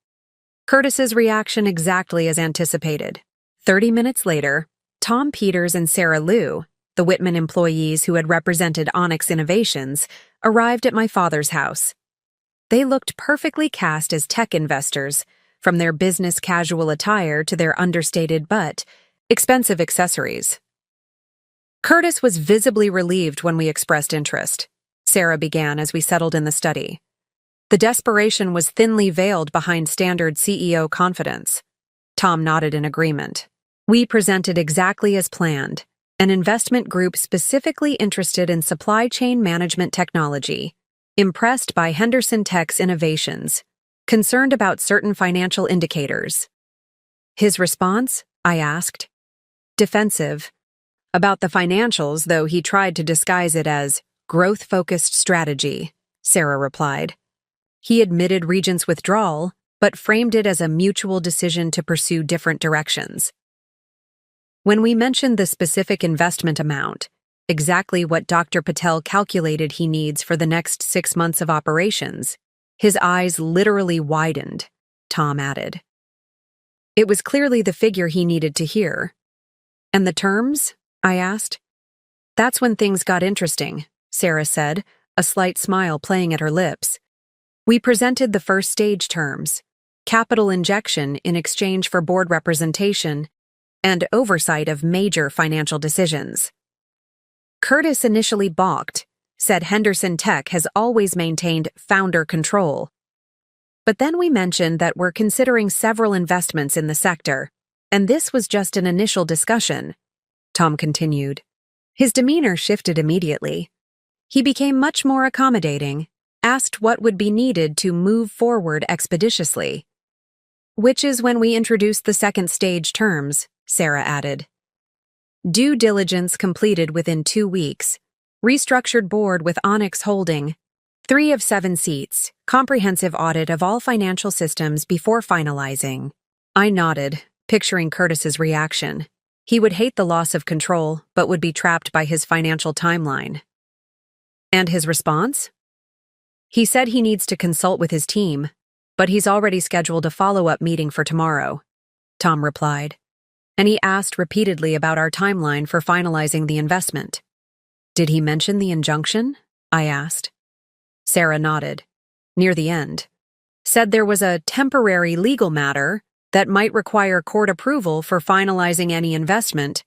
Curtis's reaction exactly as anticipated. 30 minutes later, Tom Peters and Sarah Liu, the Whitman employees who had represented Onyx Innovations, arrived at my father's house. They looked perfectly cast as tech investors, from their business casual attire to their understated but expensive accessories. Curtis was visibly relieved when we expressed interest, Sarah began as we settled in the study. The desperation was thinly veiled behind standard CEO confidence. Tom nodded in agreement. We presented exactly as planned, an investment group specifically interested in supply chain management technology, impressed by Henderson Tech's innovations, concerned about certain financial indicators. His response? I asked. Defensive. About the financials, though he tried to disguise it as growth-focused strategy, Sarah replied. He admitted Regent's withdrawal, but framed it as a mutual decision to pursue different directions. When we mentioned the specific investment amount, exactly what Dr. Patel calculated he needs for the next 6 months of operations, his eyes literally widened, Tom added. It was clearly the figure he needed to hear. And the terms? I asked. That's when things got interesting, Sarah said, a slight smile playing at her lips. We presented the first stage terms, capital injection in exchange for board representation, and oversight of major financial decisions. Curtis initially balked, said Henderson Tech has always maintained founder control. But then we mentioned that we're considering several investments in the sector, and this was just an initial discussion, Tom continued. His demeanor shifted immediately. He became much more accommodating, asked what would be needed to move forward expeditiously. Which is when we introduced the second stage terms, Sarah added. Due diligence completed within 2 weeks, restructured board with Onyx Holding, 3 of 7 seats, comprehensive audit of all financial systems before finalizing. I nodded, picturing Curtis's reaction. He would hate the loss of control, but would be trapped by his financial timeline. And his response? He said he needs to consult with his team, but he's already scheduled a follow-up meeting for tomorrow, Tom replied. And he asked repeatedly about our timeline for finalizing the investment. Did he mention the injunction? I asked. Sarah nodded. Near the end. Said there was a temporary legal matter that might require court approval for finalizing any investment,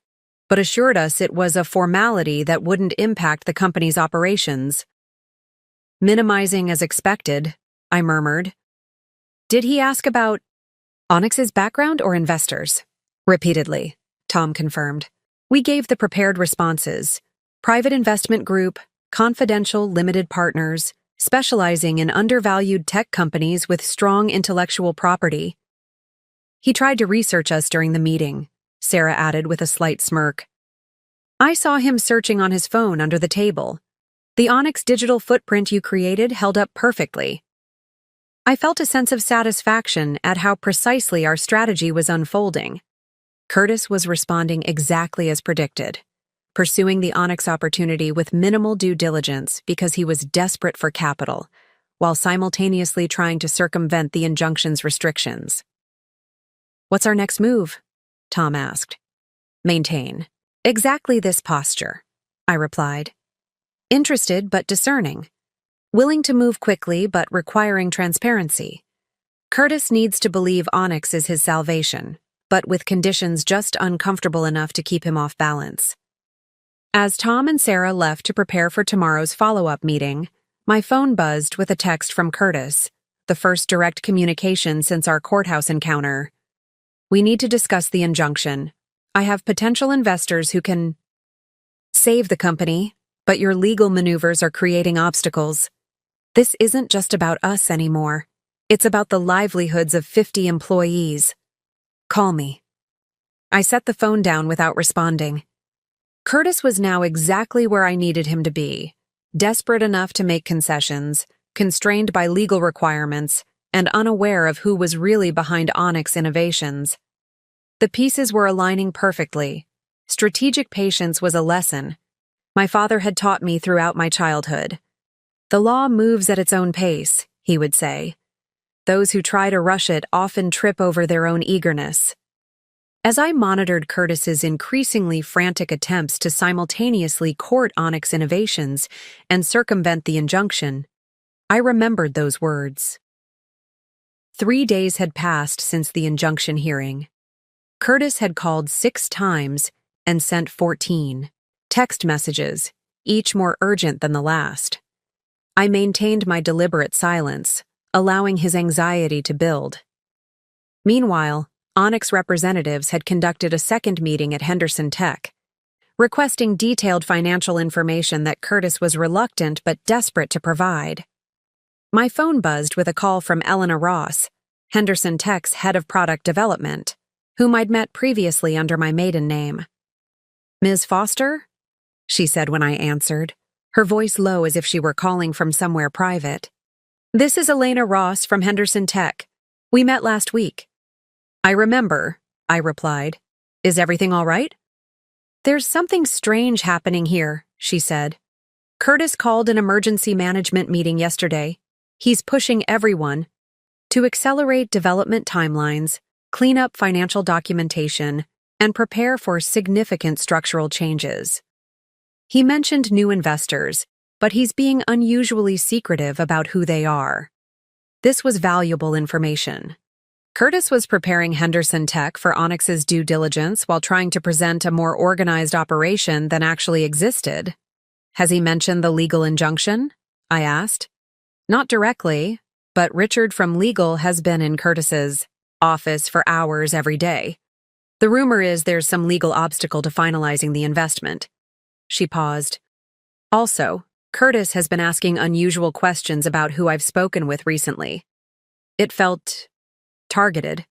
but assured us it was a formality that wouldn't impact the company's operations. Minimizing as expected, I murmured. Did he ask about Onyx's background or investors? Repeatedly, Tom confirmed. We gave the prepared responses. Private investment group, confidential limited partners, specializing in undervalued tech companies with strong intellectual property. He tried to research us during the meeting, Sarah added with a slight smirk. I saw him searching on his phone under the table. The Onyx digital footprint you created held up perfectly. I felt a sense of satisfaction at how precisely our strategy was unfolding. Curtis was responding exactly as predicted, pursuing the Onyx opportunity with minimal due diligence because he was desperate for capital, while simultaneously trying to circumvent the injunction's restrictions. "What's our next move?" Tom asked. "Maintain exactly this posture," I replied. "Interested but discerning. Willing to move quickly but requiring transparency. Curtis needs to believe Onyx is his salvation, but with conditions just uncomfortable enough to keep him off balance." As Tom and Sarah left to prepare for tomorrow's follow-up meeting, my phone buzzed with a text from Curtis, the first direct communication since our courthouse encounter. "We need to discuss the injunction. I have potential investors who can save the company, but your legal maneuvers are creating obstacles. This isn't just about us anymore. It's about the livelihoods of 50 employees. Call me." I set the phone down without responding. Curtis was now exactly where I needed him to be, desperate enough to make concessions, constrained by legal requirements, and unaware of who was really behind Onyx Innovations. The pieces were aligning perfectly. Strategic patience was a lesson my father had taught me throughout my childhood. "The law moves at its own pace," he would say. "Those who try to rush it often trip over their own eagerness." As I monitored Curtis's increasingly frantic attempts to simultaneously court Onyx Innovations and circumvent the injunction, I remembered those words. 3 days had passed since the injunction hearing. Curtis had called 6 times and sent 14 text messages, each more urgent than the last. I maintained my deliberate silence, allowing his anxiety to build. Meanwhile, Onyx representatives had conducted a second meeting at Henderson Tech, requesting detailed financial information that Curtis was reluctant but desperate to provide. My phone buzzed with a call from Elena Ross, Henderson Tech's head of product development, whom I'd met previously under my maiden name. "Ms. Foster?" she said when I answered, her voice low as if she were calling from somewhere private. "This is Elena Ross from Henderson Tech. We met last week." "I remember," I replied. "Is everything all right?" "There's something strange happening here," she said. "Curtis called an emergency management meeting yesterday. He's pushing everyone to accelerate development timelines, clean up financial documentation, and prepare for significant structural changes. He mentioned new investors, but he's being unusually secretive about who they are." This was valuable information. Curtis was preparing Henderson Tech for Onyx's due diligence while trying to present a more organized operation than actually existed. "Has he mentioned the legal injunction?" I asked. "Not directly, but Richard from legal has been in Curtis's office for hours every day. The rumor is there's some legal obstacle to finalizing the investment." She paused. "Also, Curtis has been asking unusual questions about who I've spoken with recently. It felt targeted."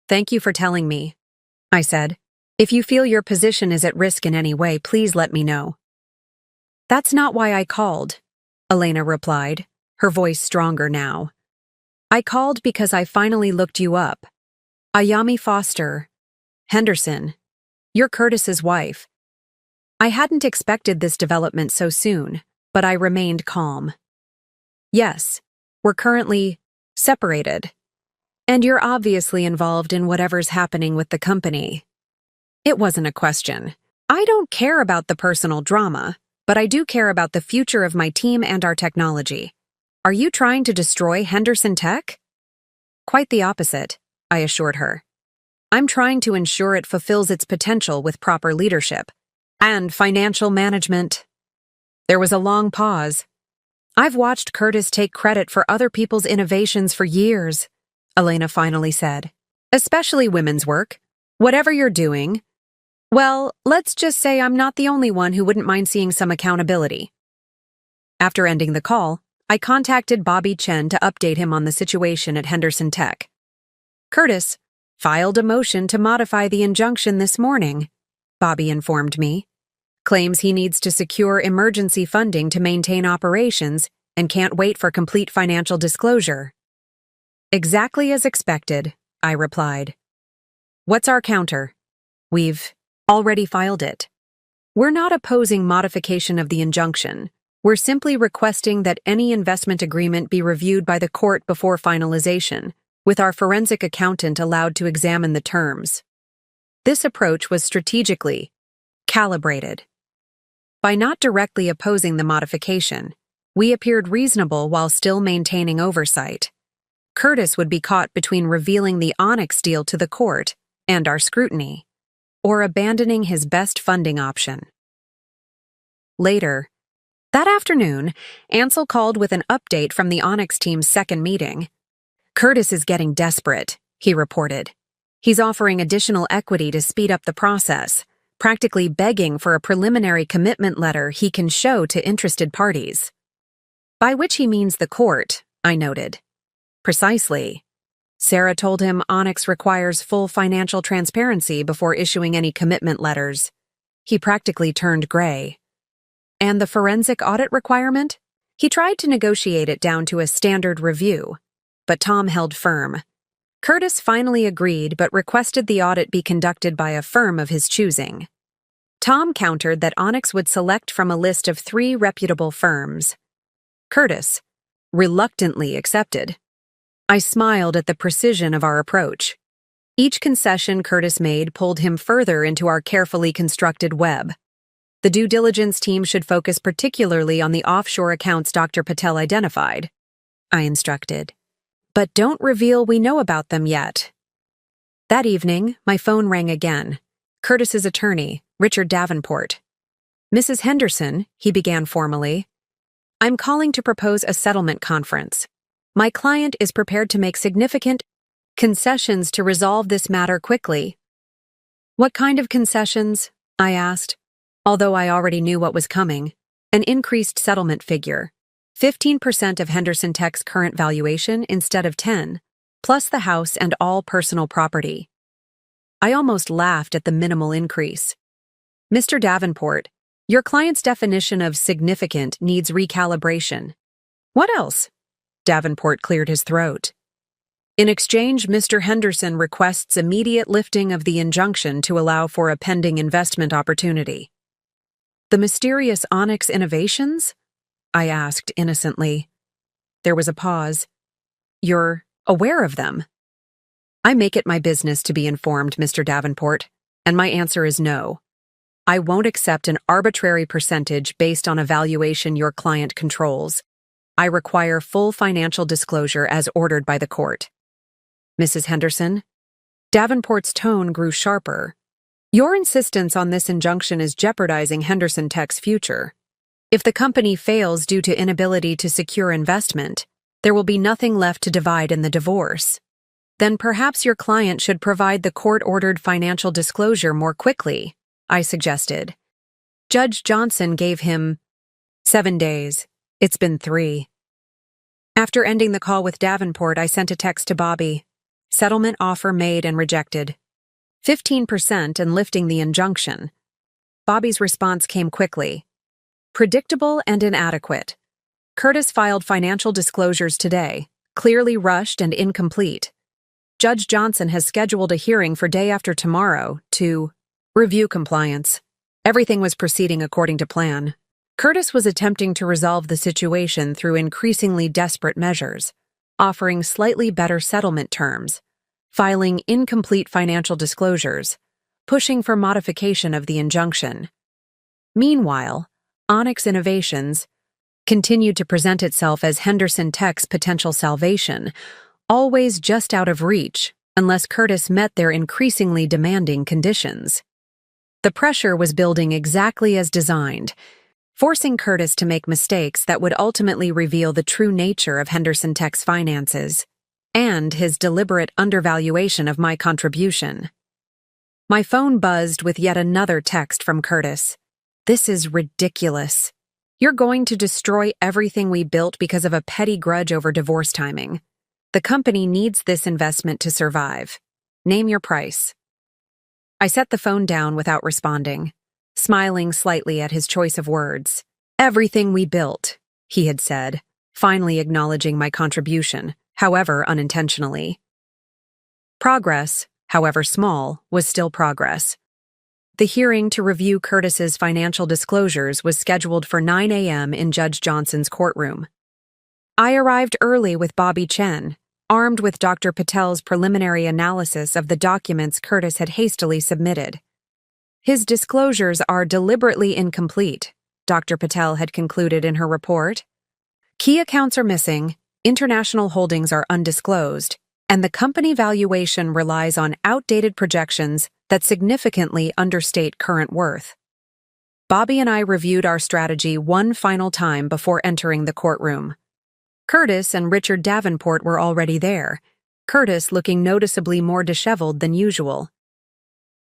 "Thank you for telling me," I said. "If you feel your position is at risk in any way, please let me know." "That's not why I called," Elena replied, her voice stronger now. "I called because I finally looked you up. Ayami Foster, Henderson. You're Curtis's wife." I hadn't expected this development so soon, but I remained calm. "Yes, we're currently separated. And you're obviously involved in whatever's happening with the company." It wasn't a question. I don't care about the personal drama, but I do care about the future of my team and our technology. Are you trying to destroy Henderson Tech? Quite the opposite, I assured her. I'm trying to ensure it fulfills its potential with proper leadership and financial management. There was a long pause. I've watched Curtis take credit for other people's innovations for years, Elena finally said. Especially women's work. Whatever you're doing. Well, let's just say I'm not the only one who wouldn't mind seeing some accountability. After ending the call, I contacted Bobby Chen to update him on the situation at Henderson Tech. Curtis filed a motion to modify the injunction this morning, Bobby informed me. Claims he needs to secure emergency funding to maintain operations and can't wait for complete financial disclosure. Exactly as expected, I replied. What's our counter? We've already filed it. We're not opposing modification of the injunction. We're simply requesting that any investment agreement be reviewed by the court before finalization, with our forensic accountant allowed to examine the terms. This approach was strategically calibrated. By not directly opposing the modification, we appeared reasonable while still maintaining oversight. Curtis would be caught between revealing the Onyx deal to the court and our scrutiny, or abandoning his best funding option. Later, that afternoon, Ansel called with an update from the Onyx team's second meeting. Curtis is getting desperate, he reported. He's offering additional equity to speed up the process, practically begging for a preliminary commitment letter he can show to interested parties. By which he means the court, I noted. Precisely. Sarah told him Onyx requires full financial transparency before issuing any commitment letters. He practically turned gray. And the forensic audit requirement? He tried to negotiate it down to a standard review, but Tom held firm. Curtis finally agreed but requested the audit be conducted by a firm of his choosing. Tom countered that Onyx would select from a list of 3 reputable firms. Curtis reluctantly accepted. I smiled at the precision of our approach. Each concession Curtis made pulled him further into our carefully constructed web. The due diligence team should focus particularly on the offshore accounts Dr. Patel identified, I instructed. But don't reveal we know about them yet. That evening, my phone rang again. Curtis's attorney, Richard Davenport. Mrs. Henderson, he began formally. I'm calling to propose a settlement conference. My client is prepared to make significant concessions to resolve this matter quickly. What kind of concessions? I asked. Although I already knew what was coming, an increased settlement figure, 15% of Henderson Tech's current valuation instead of 10%, plus the house and all personal property. I almost laughed at the minimal increase. Mr. Davenport, your client's definition of significant needs recalibration. What else? Davenport cleared his throat. In exchange, Mr. Henderson requests immediate lifting of the injunction to allow for a pending investment opportunity. The mysterious Onyx innovations? I asked innocently. There was a pause. You're aware of them? I make it my business to be informed, Mr. Davenport, and my answer is no. I won't accept an arbitrary percentage based on a valuation your client controls. I require full financial disclosure as ordered by the court. Mrs. Henderson? Davenport's tone grew sharper. Your insistence on this injunction is jeopardizing Henderson Tech's future. If the company fails due to inability to secure investment, there will be nothing left to divide in the divorce. Then perhaps your client should provide the court-ordered financial disclosure more quickly, I suggested. Judge Johnson gave him 7 days. It's been 3. After ending the call with Davenport, I sent a text to Bobby. Settlement offer made and rejected. 15% and lifting the injunction. Bobby's response came quickly. Predictable and inadequate. Curtis filed financial disclosures today, clearly rushed and incomplete. Judge Johnson has scheduled a hearing for day after tomorrow to review compliance. Everything was proceeding according to plan. Curtis was attempting to resolve the situation through increasingly desperate measures, offering slightly better settlement terms, filing incomplete financial disclosures, pushing for modification of the injunction. Meanwhile, Onyx Innovations continued to present itself as Henderson Tech's potential salvation, always just out of reach unless Curtis met their increasingly demanding conditions. The pressure was building exactly as designed, forcing Curtis to make mistakes that would ultimately reveal the true nature of Henderson Tech's finances and his deliberate undervaluation of my contribution. My phone buzzed with yet another text from Curtis. This is ridiculous. You're going to destroy everything we built because of a petty grudge over divorce timing. The company needs this investment to survive. Name your price. I set the phone down without responding, smiling slightly at his choice of words. Everything we built, he had said, finally acknowledging my contribution, however unintentionally. Progress, however small, was still progress. The hearing to review Curtis's financial disclosures was scheduled for 9 a.m. in Judge Johnson's courtroom. I arrived early with Bobby Chen, armed with Dr. Patel's preliminary analysis of the documents Curtis had hastily submitted. His disclosures are deliberately incomplete, Dr. Patel had concluded in her report. Key accounts are missing, international holdings are undisclosed, and the company valuation relies on outdated projections that significantly understate current worth. Bobby and I reviewed our strategy one final time before entering the courtroom. Curtis and Richard Davenport were already there, Curtis looking noticeably more disheveled than usual.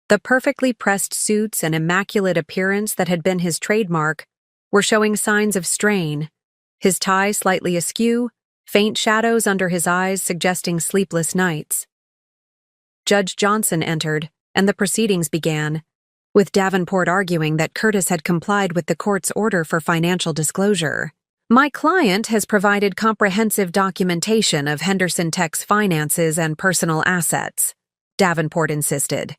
The perfectly pressed suits and immaculate appearance that had been his trademark were showing signs of strain, his tie slightly askew, faint shadows under his eyes suggesting sleepless nights. Judge Johnson entered, and the proceedings began, with Davenport arguing that Curtis had complied with the court's order for financial disclosure. My client has provided comprehensive documentation of Henderson Tech's finances and personal assets, Davenport insisted.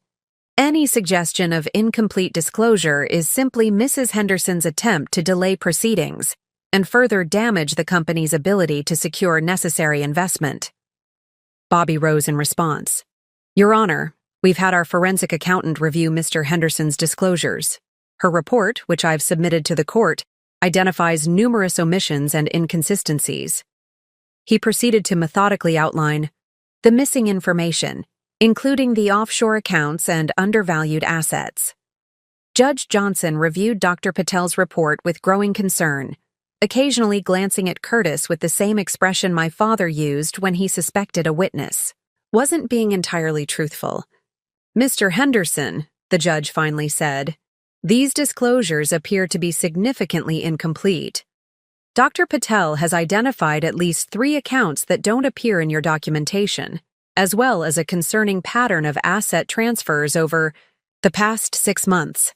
Any suggestion of incomplete disclosure is simply Mrs. Henderson's attempt to delay proceedings and further damage the company's ability to secure necessary investment. Bobby rose in response. Your Honor, we've had our forensic accountant review Mr. Henderson's disclosures. Her report, which I've submitted to the court, identifies numerous omissions and inconsistencies. He proceeded to methodically outline the missing information, including the offshore accounts and undervalued assets. Judge Johnson reviewed Dr. Patel's report with growing concern, occasionally glancing at Curtis with the same expression my father used when he suspected a witness wasn't being entirely truthful. Mr. Henderson, the judge finally said, these disclosures appear to be significantly incomplete. Dr. Patel has identified at least 3 accounts that don't appear in your documentation, as well as a concerning pattern of asset transfers over the past 6 months.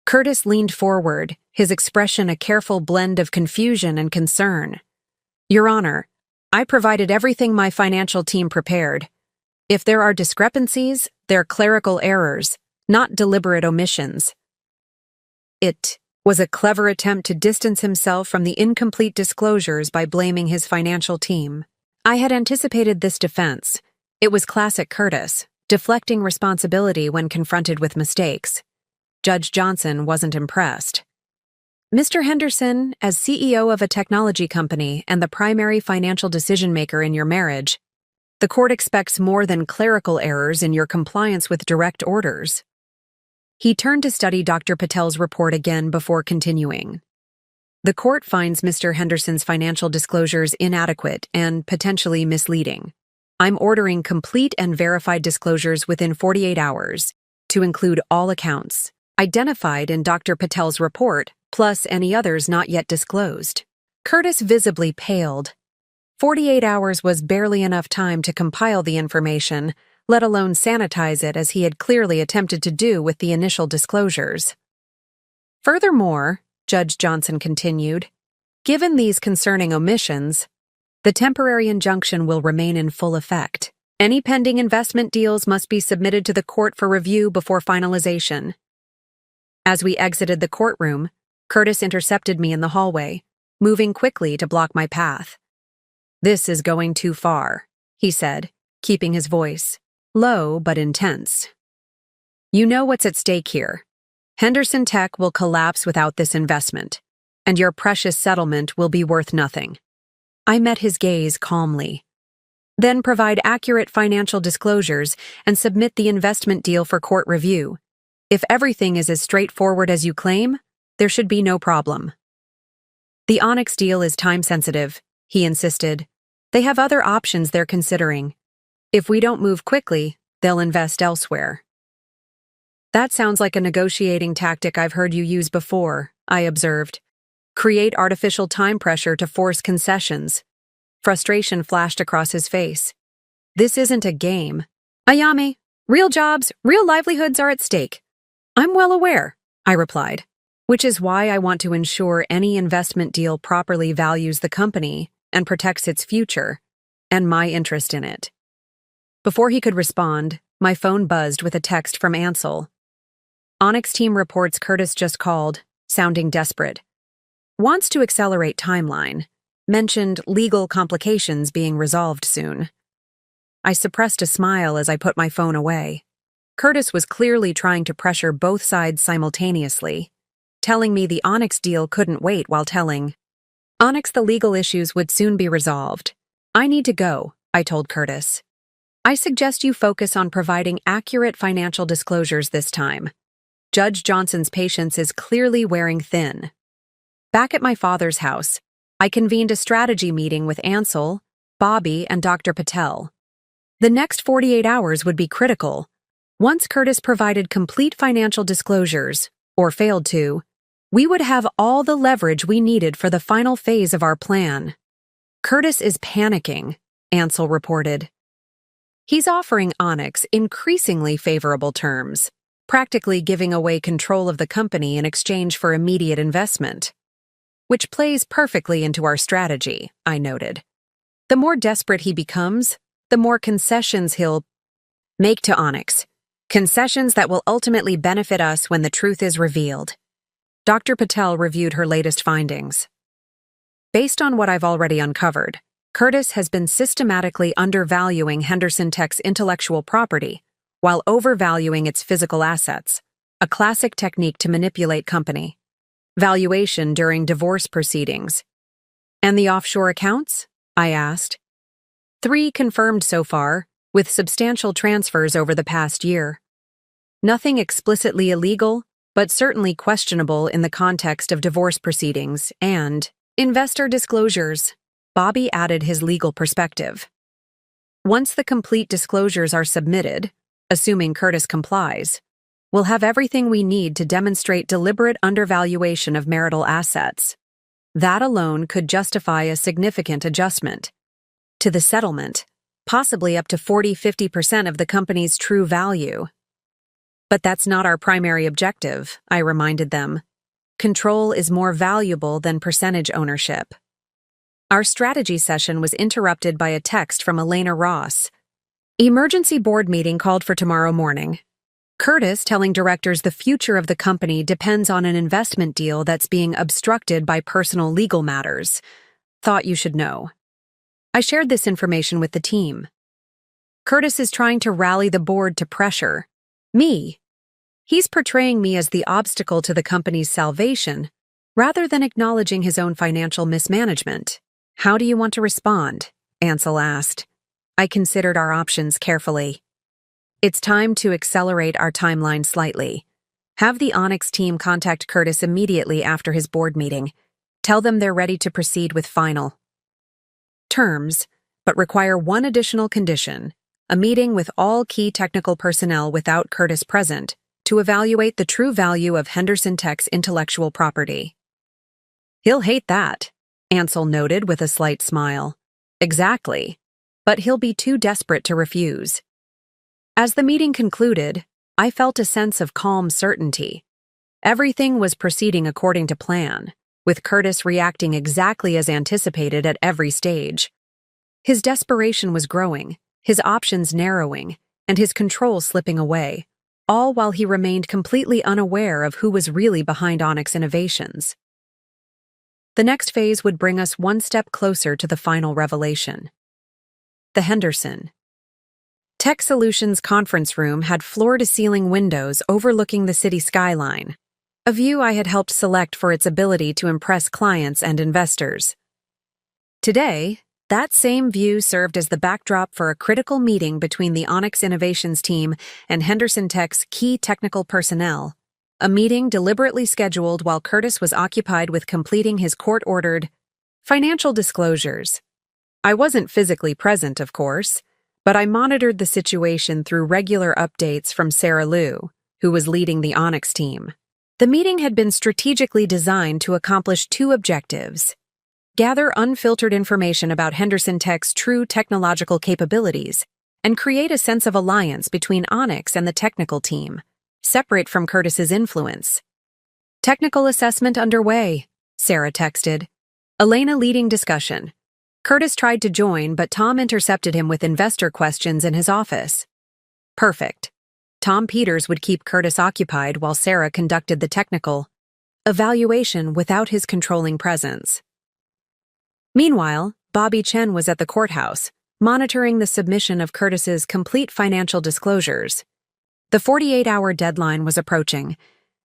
Curtis leaned forward, his expression a careful blend of confusion and concern. Your Honor, I provided everything my financial team prepared. If there are discrepancies, they're clerical errors, not deliberate omissions. It was a clever attempt to distance himself from the incomplete disclosures by blaming his financial team. I had anticipated this defense. It was classic Curtis, deflecting responsibility when confronted with mistakes. Judge Johnson wasn't impressed. Mr. Henderson, as CEO of a technology company and the primary financial decision-maker in your marriage, the court expects more than clerical errors in your compliance with direct orders. He turned to study Dr. Patel's report again before continuing. The court finds Mr. Henderson's financial disclosures inadequate and potentially misleading. I'm ordering complete and verified disclosures within 48 hours, to include all accounts identified in Dr. Patel's report, plus any others not yet disclosed. Curtis visibly paled. 48 hours was barely enough time to compile the information, let alone sanitize it as he had clearly attempted to do with the initial disclosures. Furthermore, Judge Johnson continued, given these concerning omissions, the temporary injunction will remain in full effect. Any pending investment deals must be submitted to the court for review before finalization. As we exited the courtroom, Curtis intercepted me in the hallway, moving quickly to block my path. This is going too far, he said, keeping his voice low but intense. You know what's at stake here. Henderson Tech will collapse without this investment, and your precious settlement will be worth nothing. I met his gaze calmly. Then provide accurate financial disclosures and submit the investment deal for court review. If everything is as straightforward as you claim, there should be no problem. The Onyx deal is time-sensitive, he insisted. They have other options they're considering. If we don't move quickly, they'll invest elsewhere. That sounds like a negotiating tactic I've heard you use before, I observed. Create artificial time pressure to force concessions. Frustration flashed across his face. This isn't a game. Ayame, real jobs, real livelihoods are at stake. I'm well aware, I replied, which is why I want to ensure any investment deal properly values the company and protects its future, and my interest in it. Before he could respond, my phone buzzed with a text from Ansel. Onyx team reports Curtis just called, sounding desperate. Wants to accelerate timeline. Mentioned legal complications being resolved soon. I suppressed a smile as I put my phone away. Curtis was clearly trying to pressure both sides simultaneously, telling me the Onyx deal couldn't wait while telling Onyx the legal issues would soon be resolved. I need to go, I told Curtis. I suggest you focus on providing accurate financial disclosures this time. Judge Johnson's patience is clearly wearing thin. Back at my father's house, I convened a strategy meeting with Ansel, Bobby, and Dr. Patel. The next 48 hours would be critical. Once Curtis provided complete financial disclosures, or failed to, we would have all the leverage we needed for the final phase of our plan. Curtis is panicking, Ansel reported. He's offering Onyx increasingly favorable terms, practically giving away control of the company in exchange for immediate investment. Which plays perfectly into our strategy, I noted. The more desperate he becomes, the more concessions he'll make to Onyx. Concessions that will ultimately benefit us when the truth is revealed. Dr. Patel reviewed her latest findings. Based on what I've already uncovered, Curtis has been systematically undervaluing Henderson Tech's intellectual property while overvaluing its physical assets, a classic technique to manipulate company. Valuation during divorce proceedings. And the offshore accounts? I asked. 3 confirmed so far, with substantial transfers over the past year. Nothing explicitly illegal, but certainly questionable in the context of divorce proceedings and investor disclosures. Bobby added his legal perspective. Once the complete disclosures are submitted, assuming Curtis complies, we'll have everything we need to demonstrate deliberate undervaluation of marital assets. That alone could justify a significant adjustment to the settlement, possibly up to 40–50% of the company's true value. But that's not our primary objective, I reminded them. Control is more valuable than percentage ownership. Our strategy session was interrupted by a text from Elena Ross. Emergency board meeting called for tomorrow morning. Curtis telling directors the future of the company depends on an investment deal that's being obstructed by personal legal matters. Thought you should know. I shared this information with the team. Curtis is trying to rally the board to pressure me. He's portraying me as the obstacle to the company's salvation, rather than acknowledging his own financial mismanagement. How do you want to respond? Ansel asked. I considered our options carefully. It's time to accelerate our timeline slightly. Have the Onyx team contact Curtis immediately after his board meeting. Tell them they're ready to proceed with final terms, but require one additional condition, a meeting with all key technical personnel without Curtis present, to evaluate the true value of Henderson Tech's intellectual property. He'll hate that, Ansel noted with a slight smile. Exactly, but he'll be too desperate to refuse. As the meeting concluded, I felt a sense of calm certainty. Everything was proceeding according to plan, with Curtis reacting exactly as anticipated at every stage. His desperation was growing, his options narrowing, and his control slipping away, all while he remained completely unaware of who was really behind Onyx Innovations. The next phase would bring us one step closer to the final revelation. The Henderson Tech Solutions conference room had floor-to-ceiling windows overlooking the city skyline, a view I had helped select for its ability to impress clients and investors. Today, that same view served as the backdrop for a critical meeting between the Onyx Innovations team and Henderson Tech's key technical personnel, a meeting deliberately scheduled while Curtis was occupied with completing his court-ordered financial disclosures. I wasn't physically present, of course, but I monitored the situation through regular updates from Sarah Liu, who was leading the Onyx team. The meeting had been strategically designed to accomplish 2 objectives: gather unfiltered information about Henderson Tech's true technological capabilities, and create a sense of alliance between Onyx and the technical team, separate from Curtis's influence. Technical assessment underway, Sarah texted. Elena leading discussion. Curtis tried to join, but Tom intercepted him with investor questions in his office. Perfect. Tom Peters would keep Curtis occupied while Sarah conducted the technical evaluation without his controlling presence. Meanwhile, Bobby Chen was at the courthouse, monitoring the submission of Curtis's complete financial disclosures. The 48-hour deadline was approaching,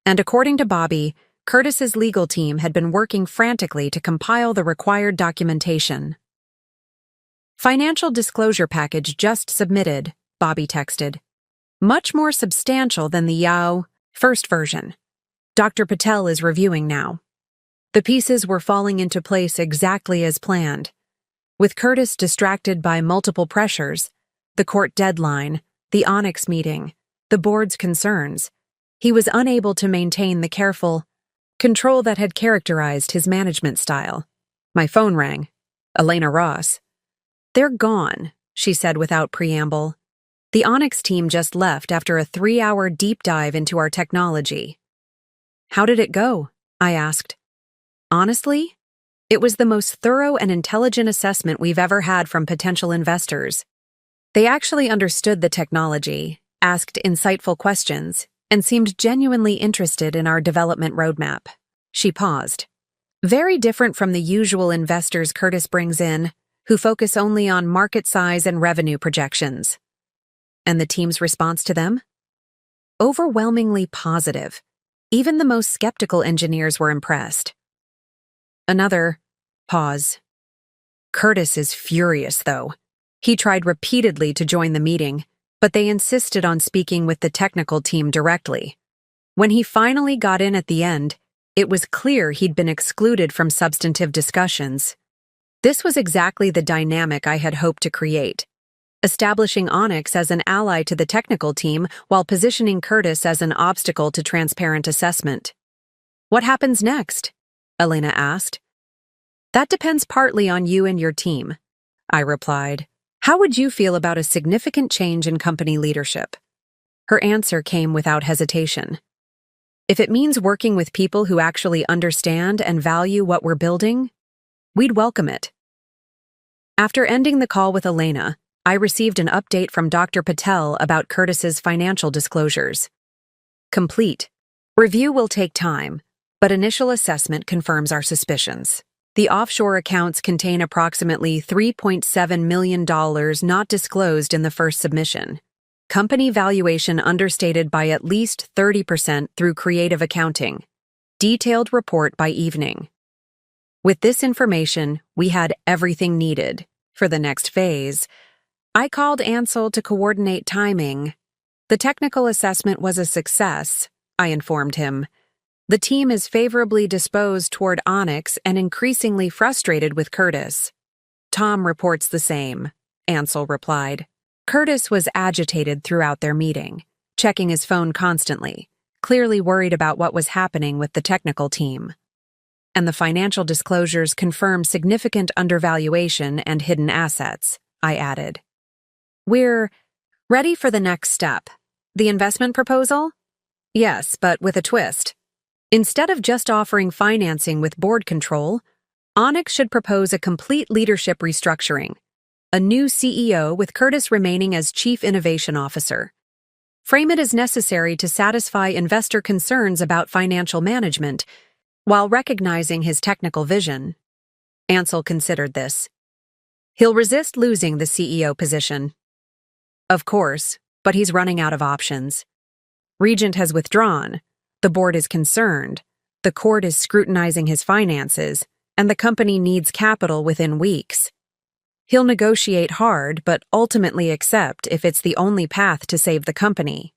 and according to Bobby, Curtis's legal team had been working frantically to compile the required documentation. "Financial disclosure package just submitted," Bobby texted. "Much more substantial than the Yao first version. Dr. Patel is reviewing now." The pieces were falling into place exactly as planned. With Curtis distracted by multiple pressures, the court deadline, the Onyx meeting, the board's concerns, he was unable to maintain the careful control that had characterized his management style. My phone rang. Elena Ross. "They're gone," she said without preamble. "The Onyx team just left after a 3-hour deep dive into our technology." "How did it go?" I asked. "Honestly, it was the most thorough and intelligent assessment we've ever had from potential investors. They actually understood the technology, asked insightful questions, and seemed genuinely interested in our development roadmap." She paused. "Very different from the usual investors Curtis brings in, who focus only on market size and revenue projections." "And the team's response to them?" "Overwhelmingly positive. Even the most skeptical engineers were impressed." Another pause. "Curtis is furious, though. He tried repeatedly to join the meeting, but they insisted on speaking with the technical team directly. When he finally got in at the end, it was clear he'd been excluded from substantive discussions. This was exactly the dynamic I had hoped to create, establishing Onyx as an ally to the technical team while positioning Curtis as an obstacle to transparent assessment. "What happens next?" Elena asked. "That depends partly on you and your team," I replied. "How would you feel about a significant change in company leadership?" Her answer came without hesitation. "If it means working with people who actually understand and value what we're building, we'd welcome it." After ending the call with Elena, I received an update from Dr. Patel about Curtis's financial disclosures. "Complete. Review will take time, but initial assessment confirms our suspicions. The offshore accounts contain approximately $3.7 million not disclosed in the first submission. Company valuation understated by at least 30% through creative accounting. Detailed report by evening." With this information, we had everything needed. For the next phase, I called Ansel to coordinate timing. "The technical assessment was a success," I informed him. "The team is favorably disposed toward Onyx and increasingly frustrated with Curtis." "Tom reports the same," Ansel replied. Curtis was agitated throughout their meeting, checking his phone constantly, clearly worried about what was happening with the technical team. "And the financial disclosures confirm significant undervaluation and hidden assets," I added. "We're ready for the next step. The investment proposal?" "Yes, but with a twist. Instead of just offering financing with board control, Onyx should propose a complete leadership restructuring. A new CEO with Curtis remaining as Chief Innovation Officer. Frame it as necessary to satisfy investor concerns about financial management, while recognizing his technical vision." Ansel considered this. "He'll resist losing the CEO position." "Of course, but he's running out of options. Regent has withdrawn, the board is concerned, the court is scrutinizing his finances, and the company needs capital within weeks. He'll negotiate hard, but ultimately accept if it's the only path to save the company."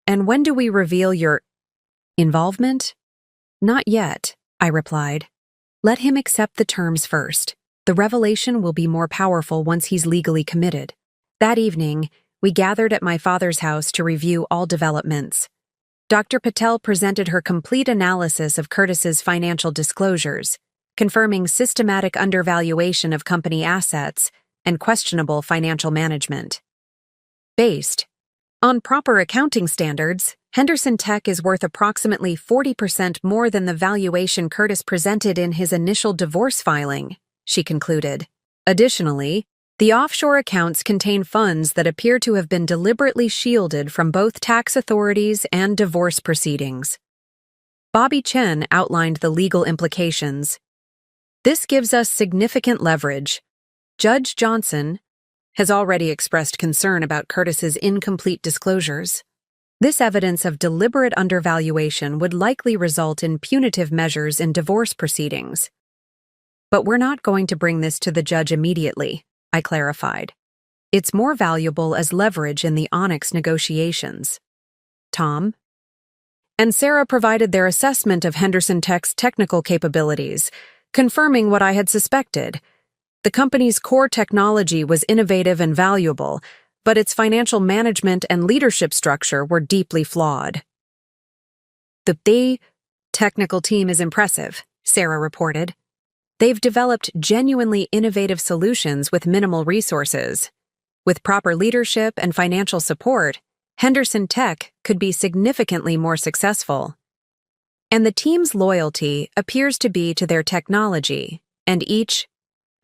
"And when do we reveal your involvement?" "Not yet," I replied. "Let him accept the terms first. The revelation will be more powerful once he's legally committed." That evening, we gathered at my father's house to review all developments. Dr. Patel presented her complete analysis of Curtis's financial disclosures, confirming systematic undervaluation of company assets and questionable financial management. Based on proper accounting standards, Henderson Tech is worth approximately 40% more than the valuation Curtis presented in his initial divorce filing, she concluded. Additionally, The offshore accounts contain funds that appear to have been deliberately shielded from both tax authorities and divorce proceedings. Bobby Chen outlined the legal implications. This gives us significant leverage. Judge Johnson has already expressed concern about Curtis's incomplete disclosures. This evidence of deliberate undervaluation would likely result in punitive measures in divorce proceedings. But we're not going to bring this to the judge immediately, I clarified. It's more valuable as leverage in the Onyx negotiations. Tom and Sarah provided their assessment of Henderson Tech's technical capabilities, confirming what I had suspected. The company's core technology was innovative and valuable, but its financial management and leadership structure were deeply flawed. The technical team is impressive, Sarah reported. They've developed genuinely innovative solutions with minimal resources. With proper leadership and financial support, Henderson Tech could be significantly more successful. And the team's loyalty appears to be to their technology, and each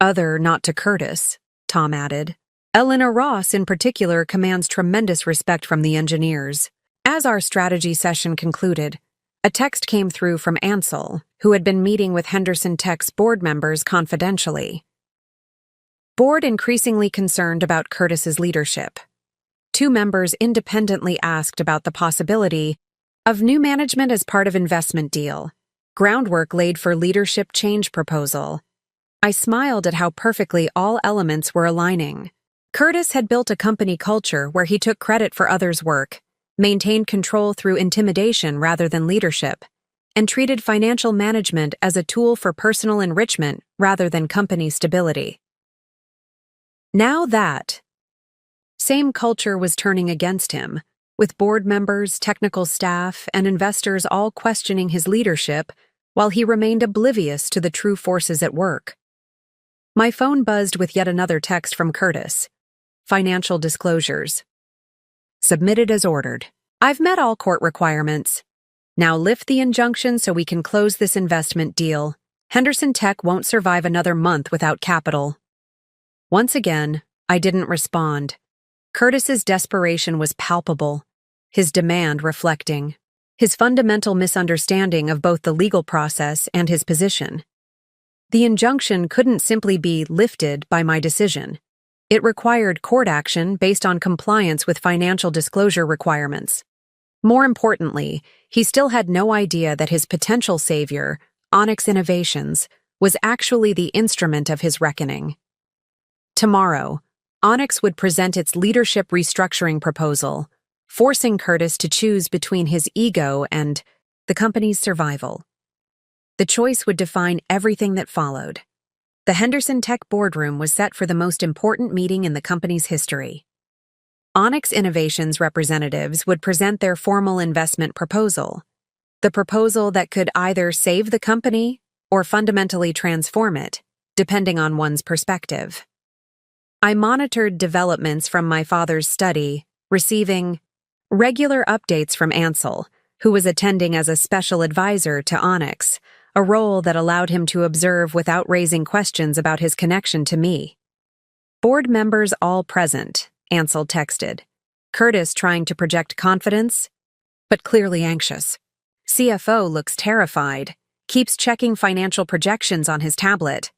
other not to Curtis, Tom added. Eleanor Ross, in particular, commands tremendous respect from the engineers. As our strategy session concluded, a text came through from Ansel, who had been meeting with Henderson Tech's board members confidentially. Board increasingly concerned about Curtis's leadership. 2 members independently asked about the possibility of new management as part of investment deal. Groundwork laid for leadership change proposal. I smiled at how perfectly all elements were aligning. Curtis had built a company culture where he took credit for others' work, maintained control through intimidation rather than leadership, and treated financial management as a tool for personal enrichment rather than company stability. Now that same culture was turning against him, with board members, technical staff, and investors all questioning his leadership while he remained oblivious to the true forces at work. My phone buzzed with yet another text from Curtis. Financial disclosures. Submitted as ordered. I've met all court requirements. Now lift the injunction so we can close this investment deal. Henderson Tech won't survive another month without capital. Once again, I didn't respond. Curtis's desperation was palpable, his demand reflecting his fundamental misunderstanding of both the legal process and his position. The injunction couldn't simply be lifted by my decision. It required court action based on compliance with financial disclosure requirements. More importantly, he still had no idea that his potential savior, Onyx Innovations, was actually the instrument of his reckoning. Tomorrow, Onyx would present its leadership restructuring proposal, forcing Curtis to choose between his ego and the company's survival. The choice would define everything that followed. The Henderson Tech boardroom was set for the most important meeting in the company's history. Onyx Innovations representatives would present their formal investment proposal, the proposal that could either save the company or fundamentally transform it, depending on one's perspective. I monitored developments from my father's study, receiving regular updates from Ansel, who was attending as a special advisor to Onyx, a role that allowed him to observe without raising questions about his connection to me. Board members all present, Ansel texted. Curtis trying to project confidence, but clearly anxious. CFO looks terrified, keeps checking financial projections on his tablet.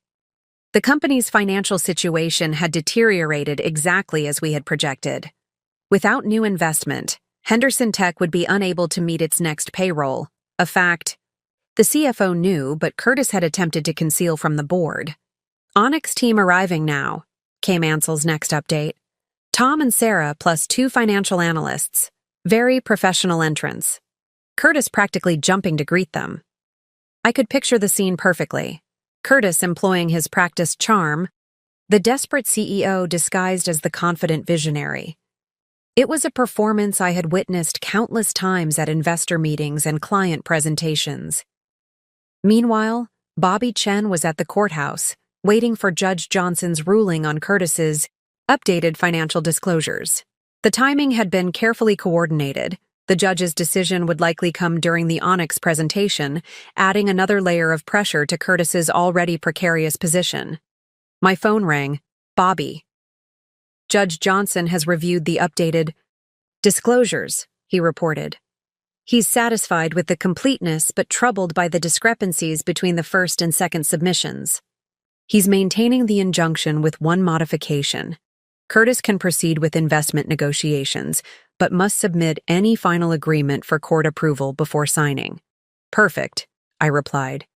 The company's financial situation had deteriorated exactly as we had projected. Without new investment, Henderson Tech would be unable to meet its next payroll, a fact the CFO knew but Curtis had attempted to conceal from the board. Onyx team arriving now, came Ansel's next update. Tom and Sarah plus 2 financial analysts. Very professional entrance. Curtis practically jumping to greet them. I could picture the scene perfectly. Curtis employing his practiced charm, the desperate CEO disguised as the confident visionary. It was a performance I had witnessed countless times at investor meetings and client presentations. Meanwhile, Bobby Chen was at the courthouse, waiting for Judge Johnson's ruling on Curtis's updated financial disclosures. The timing had been carefully coordinated. The judge's decision would likely come during the Onyx presentation, adding another layer of pressure to Curtis's already precarious position. My phone rang. Bobby, Judge Johnson has reviewed the updated disclosures, he reported. He's satisfied with the completeness but troubled by the discrepancies between the first and second submissions. He's maintaining the injunction with one modification. Curtis can proceed with investment negotiations, but must submit any final agreement for court approval before signing. Perfect, I replied.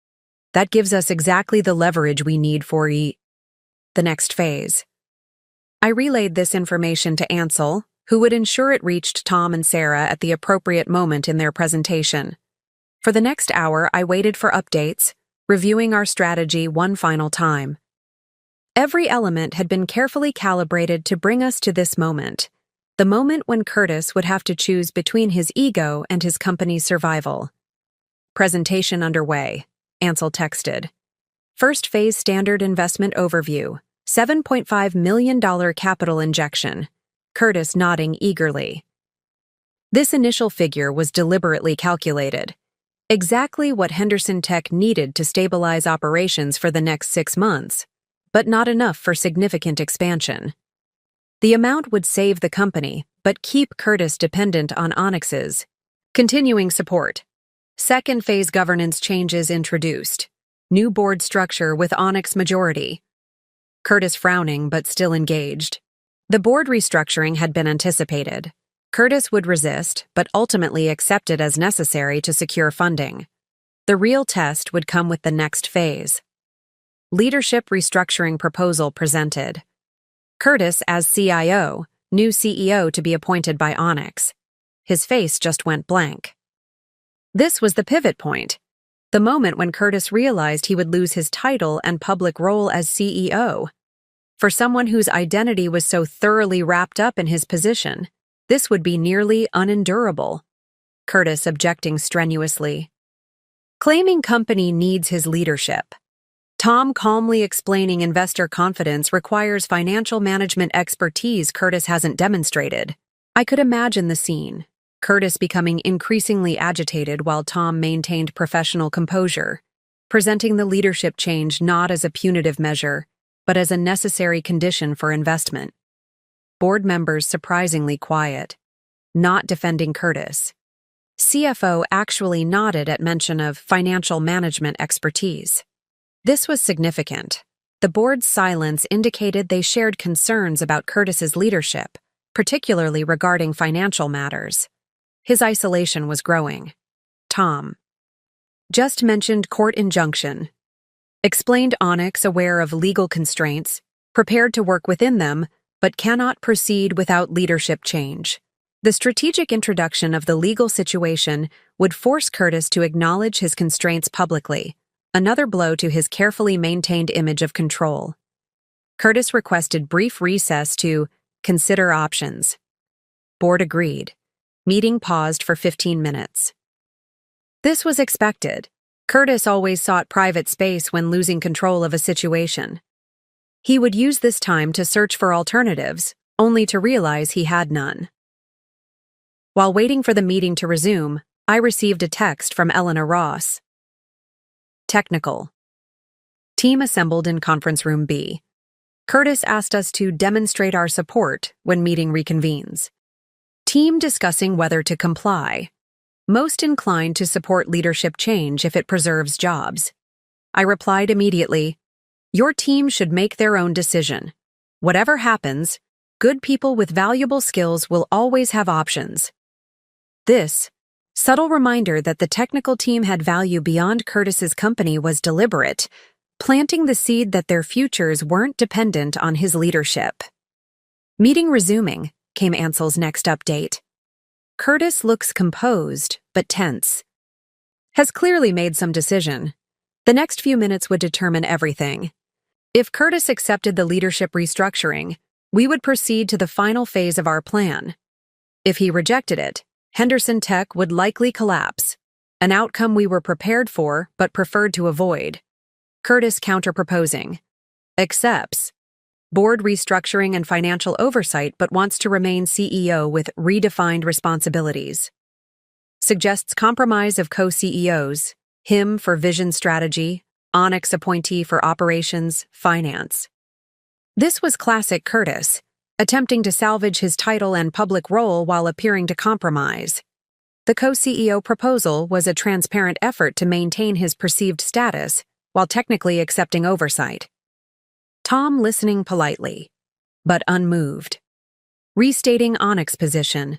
That gives us exactly the leverage we need for the next phase. I relayed this information to Ansel, who would ensure it reached Tom and Sarah at the appropriate moment in their presentation. For the next hour, I waited for updates, reviewing our strategy one final time. Every element had been carefully calibrated to bring us to this moment, the moment when Curtis would have to choose between his ego and his company's survival. Presentation underway, Ansel texted. First phase standard investment overview, $7.5 million capital injection. Curtis nodding eagerly. This initial figure was deliberately calculated. Exactly what Henderson Tech needed to stabilize operations for the next 6 months, but not enough for significant expansion. The amount would save the company, but keep Curtis dependent on Onyx's continuing support. Second phase governance changes introduced. New board structure with Onyx majority. Curtis frowning but still engaged. The board restructuring had been anticipated. Curtis would resist, but ultimately accepted as necessary to secure funding. The real test would come with the next phase. Leadership restructuring proposal presented. Curtis as CIO, new CEO to be appointed by Onyx. His face just went blank. This was the pivot point, the moment when Curtis realized he would lose his title and public role as CEO. For someone whose identity was so thoroughly wrapped up in his position, this would be nearly unendurable. Curtis objecting strenuously. Claiming company needs his leadership. Tom calmly explaining investor confidence requires financial management expertise Curtis hasn't demonstrated. I could imagine the scene. Curtis becoming increasingly agitated while Tom maintained professional composure, presenting the leadership change not as a punitive measure, but as a necessary condition for investment. Board members surprisingly quiet, not defending Curtis. CFO actually nodded at mention of financial management expertise. This was significant. The board's silence indicated they shared concerns about Curtis's leadership, particularly regarding financial matters. His isolation was growing. Tom. Just mentioned court injunction. Explained Onyx aware of legal constraints, prepared to work within them, but cannot proceed without leadership change. The strategic introduction of the legal situation would force Curtis to acknowledge his constraints publicly, another blow to his carefully maintained image of control. Curtis requested brief recess to consider options. Board agreed. Meeting paused for 15 minutes. This was expected. Curtis always sought private space when losing control of a situation. He would use this time to search for alternatives, only to realize he had none. While waiting for the meeting to resume, I received a text from Eleanor Ross. Technical. Team assembled in conference room B. Curtis asked us to demonstrate our support when meeting reconvenes. Team discussing whether to comply. Most inclined to support leadership change if it preserves jobs. I replied immediately, your team should make their own decision. Whatever happens, good people with valuable skills will always have options. This subtle reminder that the technical team had value beyond Curtis's company was deliberate, planting the seed that their futures weren't dependent on his leadership. Meeting resuming, came Ansel's next update. Curtis looks composed, but tense. Has clearly made some decision. The next few minutes would determine everything. If Curtis accepted the leadership restructuring, we would proceed to the final phase of our plan. If he rejected it, Henderson Tech would likely collapse, an outcome we were prepared for but preferred to avoid. Curtis counter-proposing. Accepts. Board restructuring and financial oversight but wants to remain CEO with redefined responsibilities. Suggests compromise of co-CEOs, him for vision strategy, Onyx appointee for operations, finance. This was classic Curtis, attempting to salvage his title and public role while appearing to compromise. The co-CEO proposal was a transparent effort to maintain his perceived status while technically accepting oversight. Tom listening politely, but unmoved. Restating Onyx's position.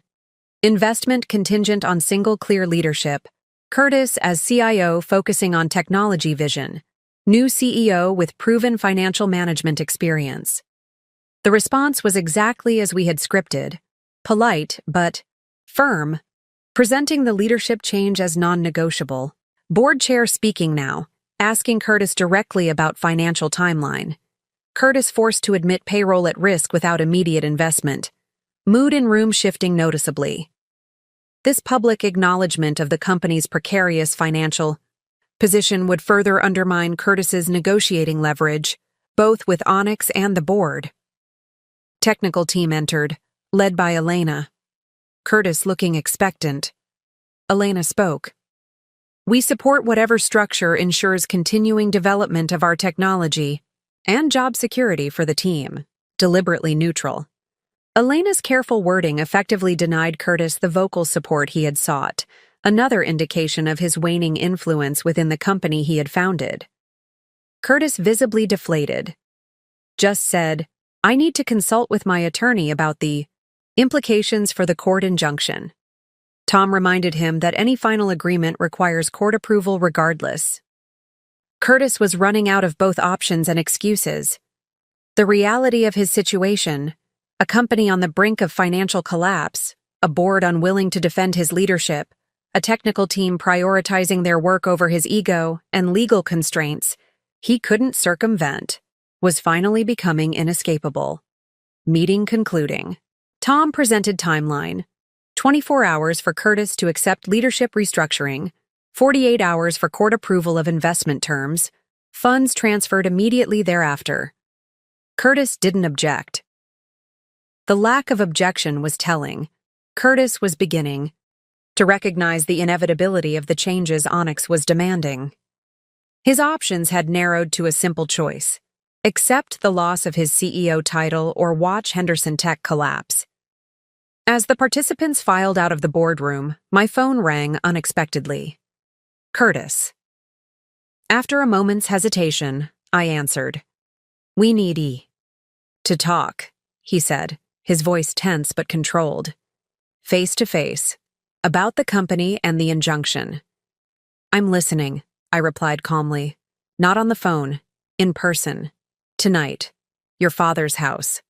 Investment contingent on single clear leadership. Curtis as CIO focusing on technology vision. New CEO with proven financial management experience. The response was exactly as we had scripted, polite but firm, presenting the leadership change as non-negotiable. Board chair speaking now, asking Curtis directly about financial timeline. Curtis forced to admit payroll at risk without immediate investment. Mood in room shifting noticeably. This public acknowledgement of the company's precarious financial position would further undermine Curtis's negotiating leverage, both with Onyx and the board. Technical team entered, led by Elena. Curtis looking expectant. Elena spoke. We support whatever structure ensures continuing development of our technology and job security for the team, deliberately neutral. Elena's careful wording effectively denied Curtis the vocal support he had sought, another indication of his waning influence within the company he had founded. Curtis visibly deflated. Just said, I need to consult with my attorney about the implications for the court injunction. Tom reminded him that any final agreement requires court approval regardless. Curtis was running out of both options and excuses. The reality of his situation, a company on the brink of financial collapse, a board unwilling to defend his leadership, a technical team prioritizing their work over his ego, and legal constraints he couldn't circumvent, was finally becoming inescapable. Meeting concluding. Tom presented timeline. 24 hours for Curtis to accept leadership restructuring, 48 hours for court approval of investment terms, funds transferred immediately thereafter. Curtis didn't object. The lack of objection was telling. Curtis was beginning to recognize the inevitability of the changes Onyx was demanding. His options had narrowed to a simple choice: accept the loss of his CEO title or watch Henderson Tech collapse. As the participants filed out of the boardroom, my phone rang unexpectedly. Curtis. After a moment's hesitation, I answered. We need to talk, he said, his voice tense but controlled. Face to face. About the company and the injunction. I'm listening, I replied calmly. Not on the phone. In person. Tonight. Your father's house.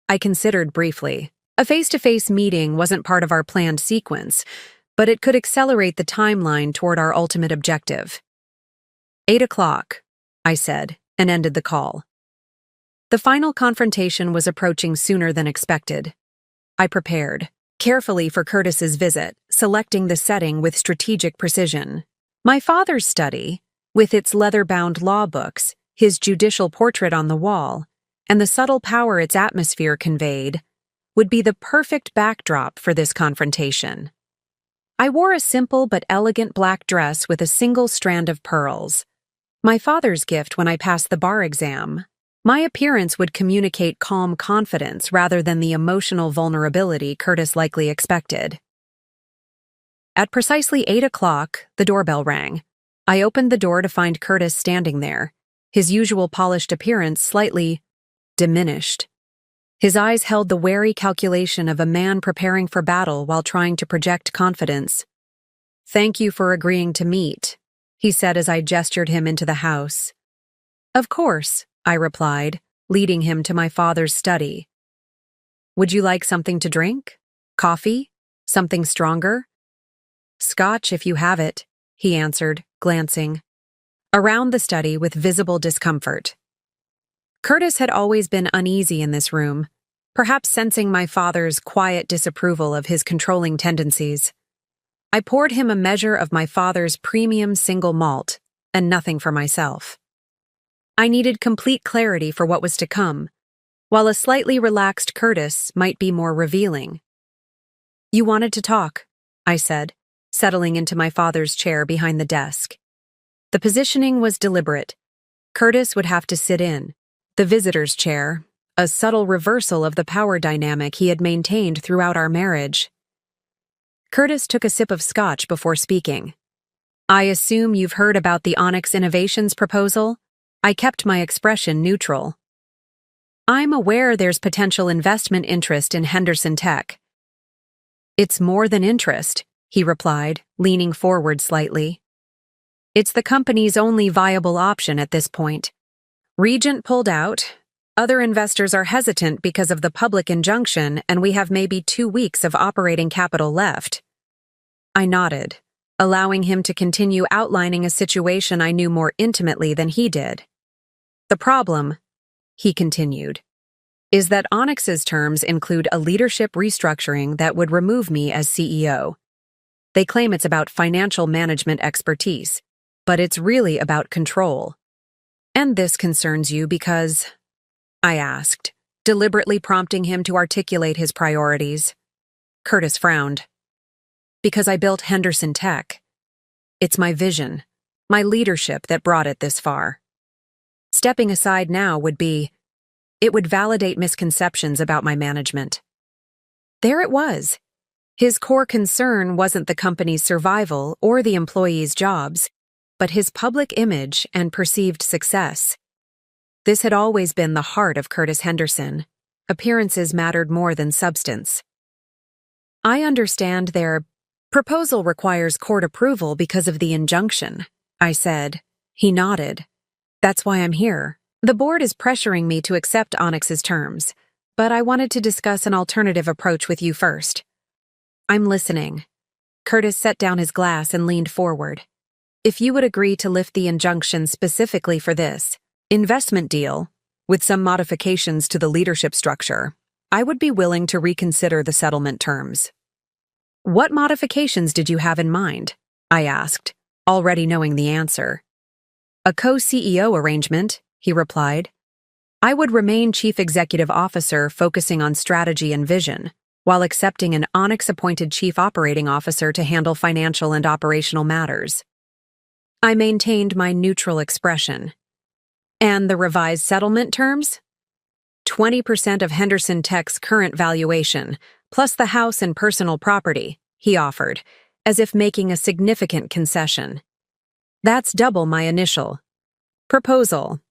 I considered briefly. A face-to-face meeting wasn't part of our planned sequence, but it could accelerate the timeline toward our ultimate objective. 8 o'clock, I said, and ended the call. The final confrontation was approaching sooner than expected. I prepared, carefully for Curtis's visit, selecting the setting with strategic precision. My father's study, with its leather-bound law books, his judicial portrait on the wall, and the subtle power its atmosphere conveyed, would be the perfect backdrop for this confrontation. I wore a simple but elegant black dress with a single strand of pearls. My father's gift when I passed the bar exam. My appearance would communicate calm confidence rather than the emotional vulnerability Curtis likely expected. At precisely 8 o'clock, the doorbell rang. I opened the door to find Curtis standing there, his usual polished appearance slightly diminished. His eyes held the wary calculation of a man preparing for battle while trying to project confidence. Thank you for agreeing to meet, he said as I gestured him into the house. Of course, I replied, leading him to my father's study. Would you like something to drink? Coffee? Something stronger? Scotch if you have it, he answered, glancing around the study with visible discomfort. Curtis had always been uneasy in this room, perhaps sensing my father's quiet disapproval of his controlling tendencies. I poured him a measure of my father's premium single malt, and nothing for myself. I needed complete clarity for what was to come, while a slightly relaxed Curtis might be more revealing. You wanted to talk, I said, settling into my father's chair behind the desk. The positioning was deliberate. Curtis would have to sit in the visitor's chair, a subtle reversal of the power dynamic he had maintained throughout our marriage. Curtis took a sip of scotch before speaking. I assume you've heard about the Onyx Innovations proposal? I kept my expression neutral. I'm aware there's potential investment interest in Henderson Tech. It's more than interest, he replied, leaning forward slightly. It's the company's only viable option at this point. Regent pulled out. Other investors are hesitant because of the public injunction, and we have maybe 2 weeks of operating capital left. I nodded, allowing him to continue outlining a situation I knew more intimately than he did. The problem, he continued, is that Onyx's terms include a leadership restructuring that would remove me as CEO. They claim it's about financial management expertise, but it's really about control. And this concerns you because, I asked, deliberately prompting him to articulate his priorities. Curtis frowned. Because I built Henderson Tech. It's my vision, my leadership that brought it this far. Stepping aside now it would validate misconceptions about my management. There it was. His core concern wasn't the company's survival or the employees' jobs, but his public image and perceived success. This had always been the heart of Curtis Henderson. Appearances mattered more than substance. I understand their proposal requires court approval because of the injunction, I said. He nodded. That's why I'm here. The board is pressuring me to accept Onyx's terms, but I wanted to discuss an alternative approach with you first. I'm listening. Curtis set down his glass and leaned forward. If you would agree to lift the injunction specifically for this investment deal, with some modifications to the leadership structure, I would be willing to reconsider the settlement terms. What modifications did you have in mind? I asked, already knowing the answer. A co-CEO arrangement, he replied. I would remain Chief Executive Officer focusing on strategy and vision, while accepting an Onyx-appointed Chief Operating Officer to handle financial and operational matters. I maintained my neutral expression. And the revised settlement terms? 20% of Henderson Tech's current valuation, plus the house and personal property, he offered, as if making a significant concession. That's double my initial proposal.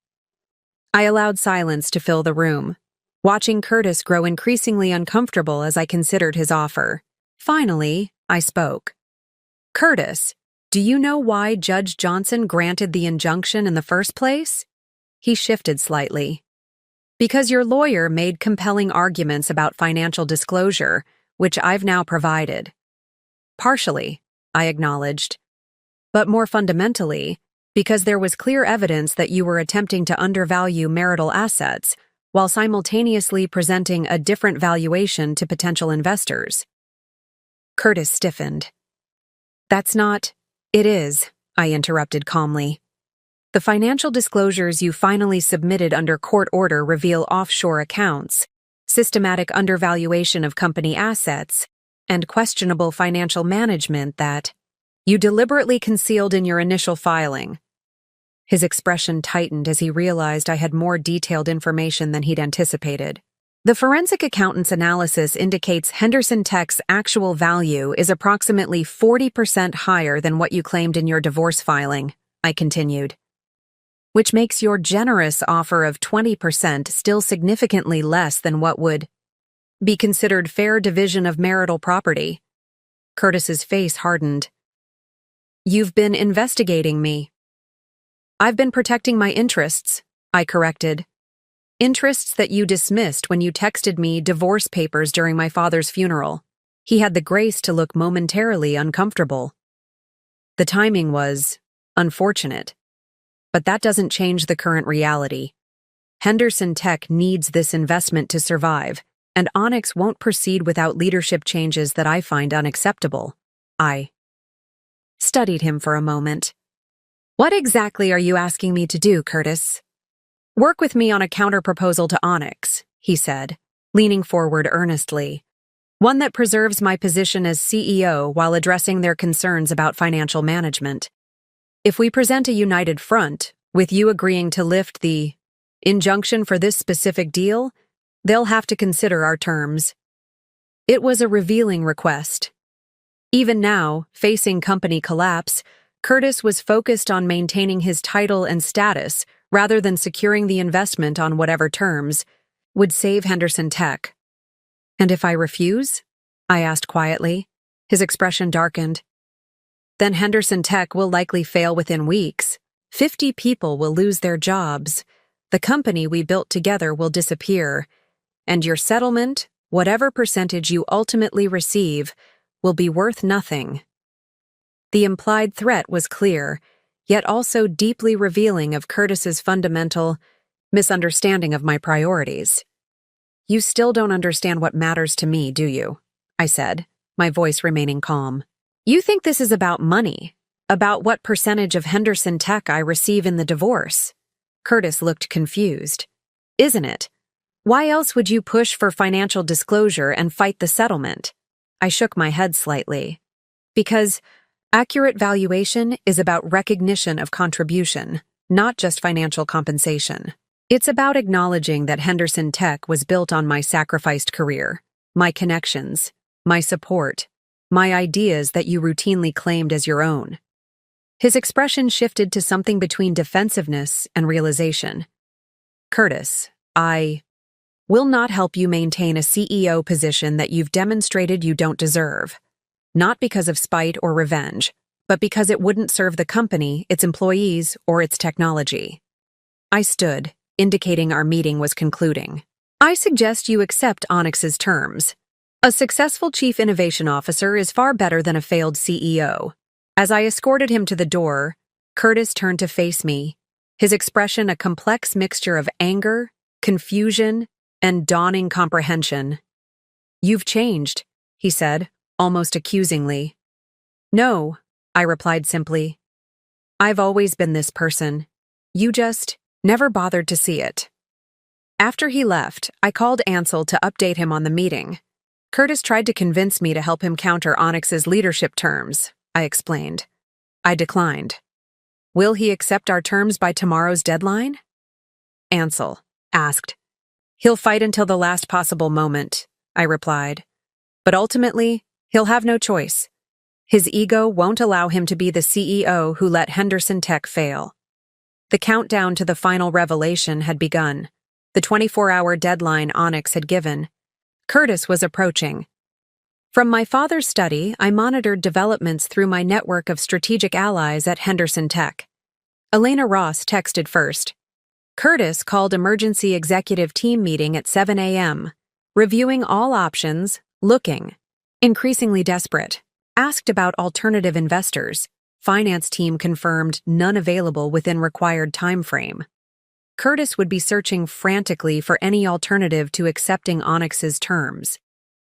I allowed silence to fill the room, watching Curtis grow increasingly uncomfortable as I considered his offer. Finally, I spoke. Curtis, do you know why Judge Johnson granted the injunction in the first place? He shifted slightly. Because your lawyer made compelling arguments about financial disclosure, which I've now provided. Partially, I acknowledged. But more fundamentally, because there was clear evidence that you were attempting to undervalue marital assets while simultaneously presenting a different valuation to potential investors. Curtis stiffened. That's not... It is, I interrupted calmly. The financial disclosures you finally submitted under court order reveal offshore accounts, systematic undervaluation of company assets, and questionable financial management that you deliberately concealed in your initial filing. His expression tightened as he realized I had more detailed information than he'd anticipated. The forensic accountant's analysis indicates Henderson Tech's actual value is approximately 40% higher than what you claimed in your divorce filing, I continued. Which makes your generous offer of 20% still significantly less than what would be considered fair division of marital property. Curtis's face hardened. You've been investigating me. I've been protecting my interests, I corrected. Interests that you dismissed when you texted me divorce papers during my father's funeral. He had the grace to look momentarily uncomfortable. The timing was unfortunate. But that doesn't change the current reality. Henderson Tech needs this investment to survive, and Onyx won't proceed without leadership changes that I find unacceptable. I studied him for a moment. What exactly are you asking me to do, Curtis? Work with me on a counter-proposal to Onyx, he said, leaning forward earnestly. One that preserves my position as CEO while addressing their concerns about financial management. If we present a united front, with you agreeing to lift the injunction for this specific deal, They'll have to consider our terms. It was a revealing request. Even now, facing company collapse, Curtis was focused on maintaining his title and status rather than securing the investment on whatever terms would save Henderson Tech. "And if I refuse?" I asked quietly. His expression darkened. "Then Henderson Tech will likely fail within weeks. 50 people will lose their jobs. The company we built together will disappear. And your settlement, whatever percentage you ultimately receive, will be worth nothing." The implied threat was clear, yet also deeply revealing of Curtis's fundamental misunderstanding of my priorities. "You still don't understand what matters to me, do you?" I said, my voice remaining calm. "You think this is about money, about what percentage of Henderson Tech I receive in the divorce?" Curtis looked confused. "Isn't it? Why else would you push for financial disclosure and fight the settlement?" I shook my head slightly. "Because accurate valuation is about recognition of contribution, not just financial compensation. It's about acknowledging that Henderson Tech was built on my sacrificed career, my connections, my support, my ideas that you routinely claimed as your own." His expression shifted to something between defensiveness and realization. "Curtis, I will not help you maintain a CEO position that you've demonstrated you don't deserve. Not because of spite or revenge, but because it wouldn't serve the company, its employees, or its technology." I stood, indicating our meeting was concluding. "I suggest you accept Onyx's terms. A successful chief innovation officer is far better than a failed CEO." As I escorted him to the door, Curtis turned to face me, his expression a complex mixture of anger, confusion, and dawning comprehension. "You've changed," he said, almost accusingly. "No," I replied simply. "I've always been this person. You just never bothered to see it." After he left, I called Ansel to update him on the meeting. "Curtis tried to convince me to help him counter Onyx's leadership terms," I explained. I declined. "Will he accept our terms by tomorrow's deadline?" Ansel asked. "He'll fight until the last possible moment," I replied. "But ultimately, he'll have no choice. His ego won't allow him to be the CEO who let Henderson Tech fail." The countdown to the final revelation had begun. The 24-hour deadline Onyx had given. Curtis was approaching. From my father's study, I monitored developments through my network of strategic allies at Henderson Tech. Elena Ross texted first. Curtis called emergency executive team meeting at 7 a.m., reviewing all options, looking increasingly desperate. Asked about alternative investors. Finance team confirmed none available within required time frame. Curtis would be searching frantically for any alternative to accepting Onyx's terms.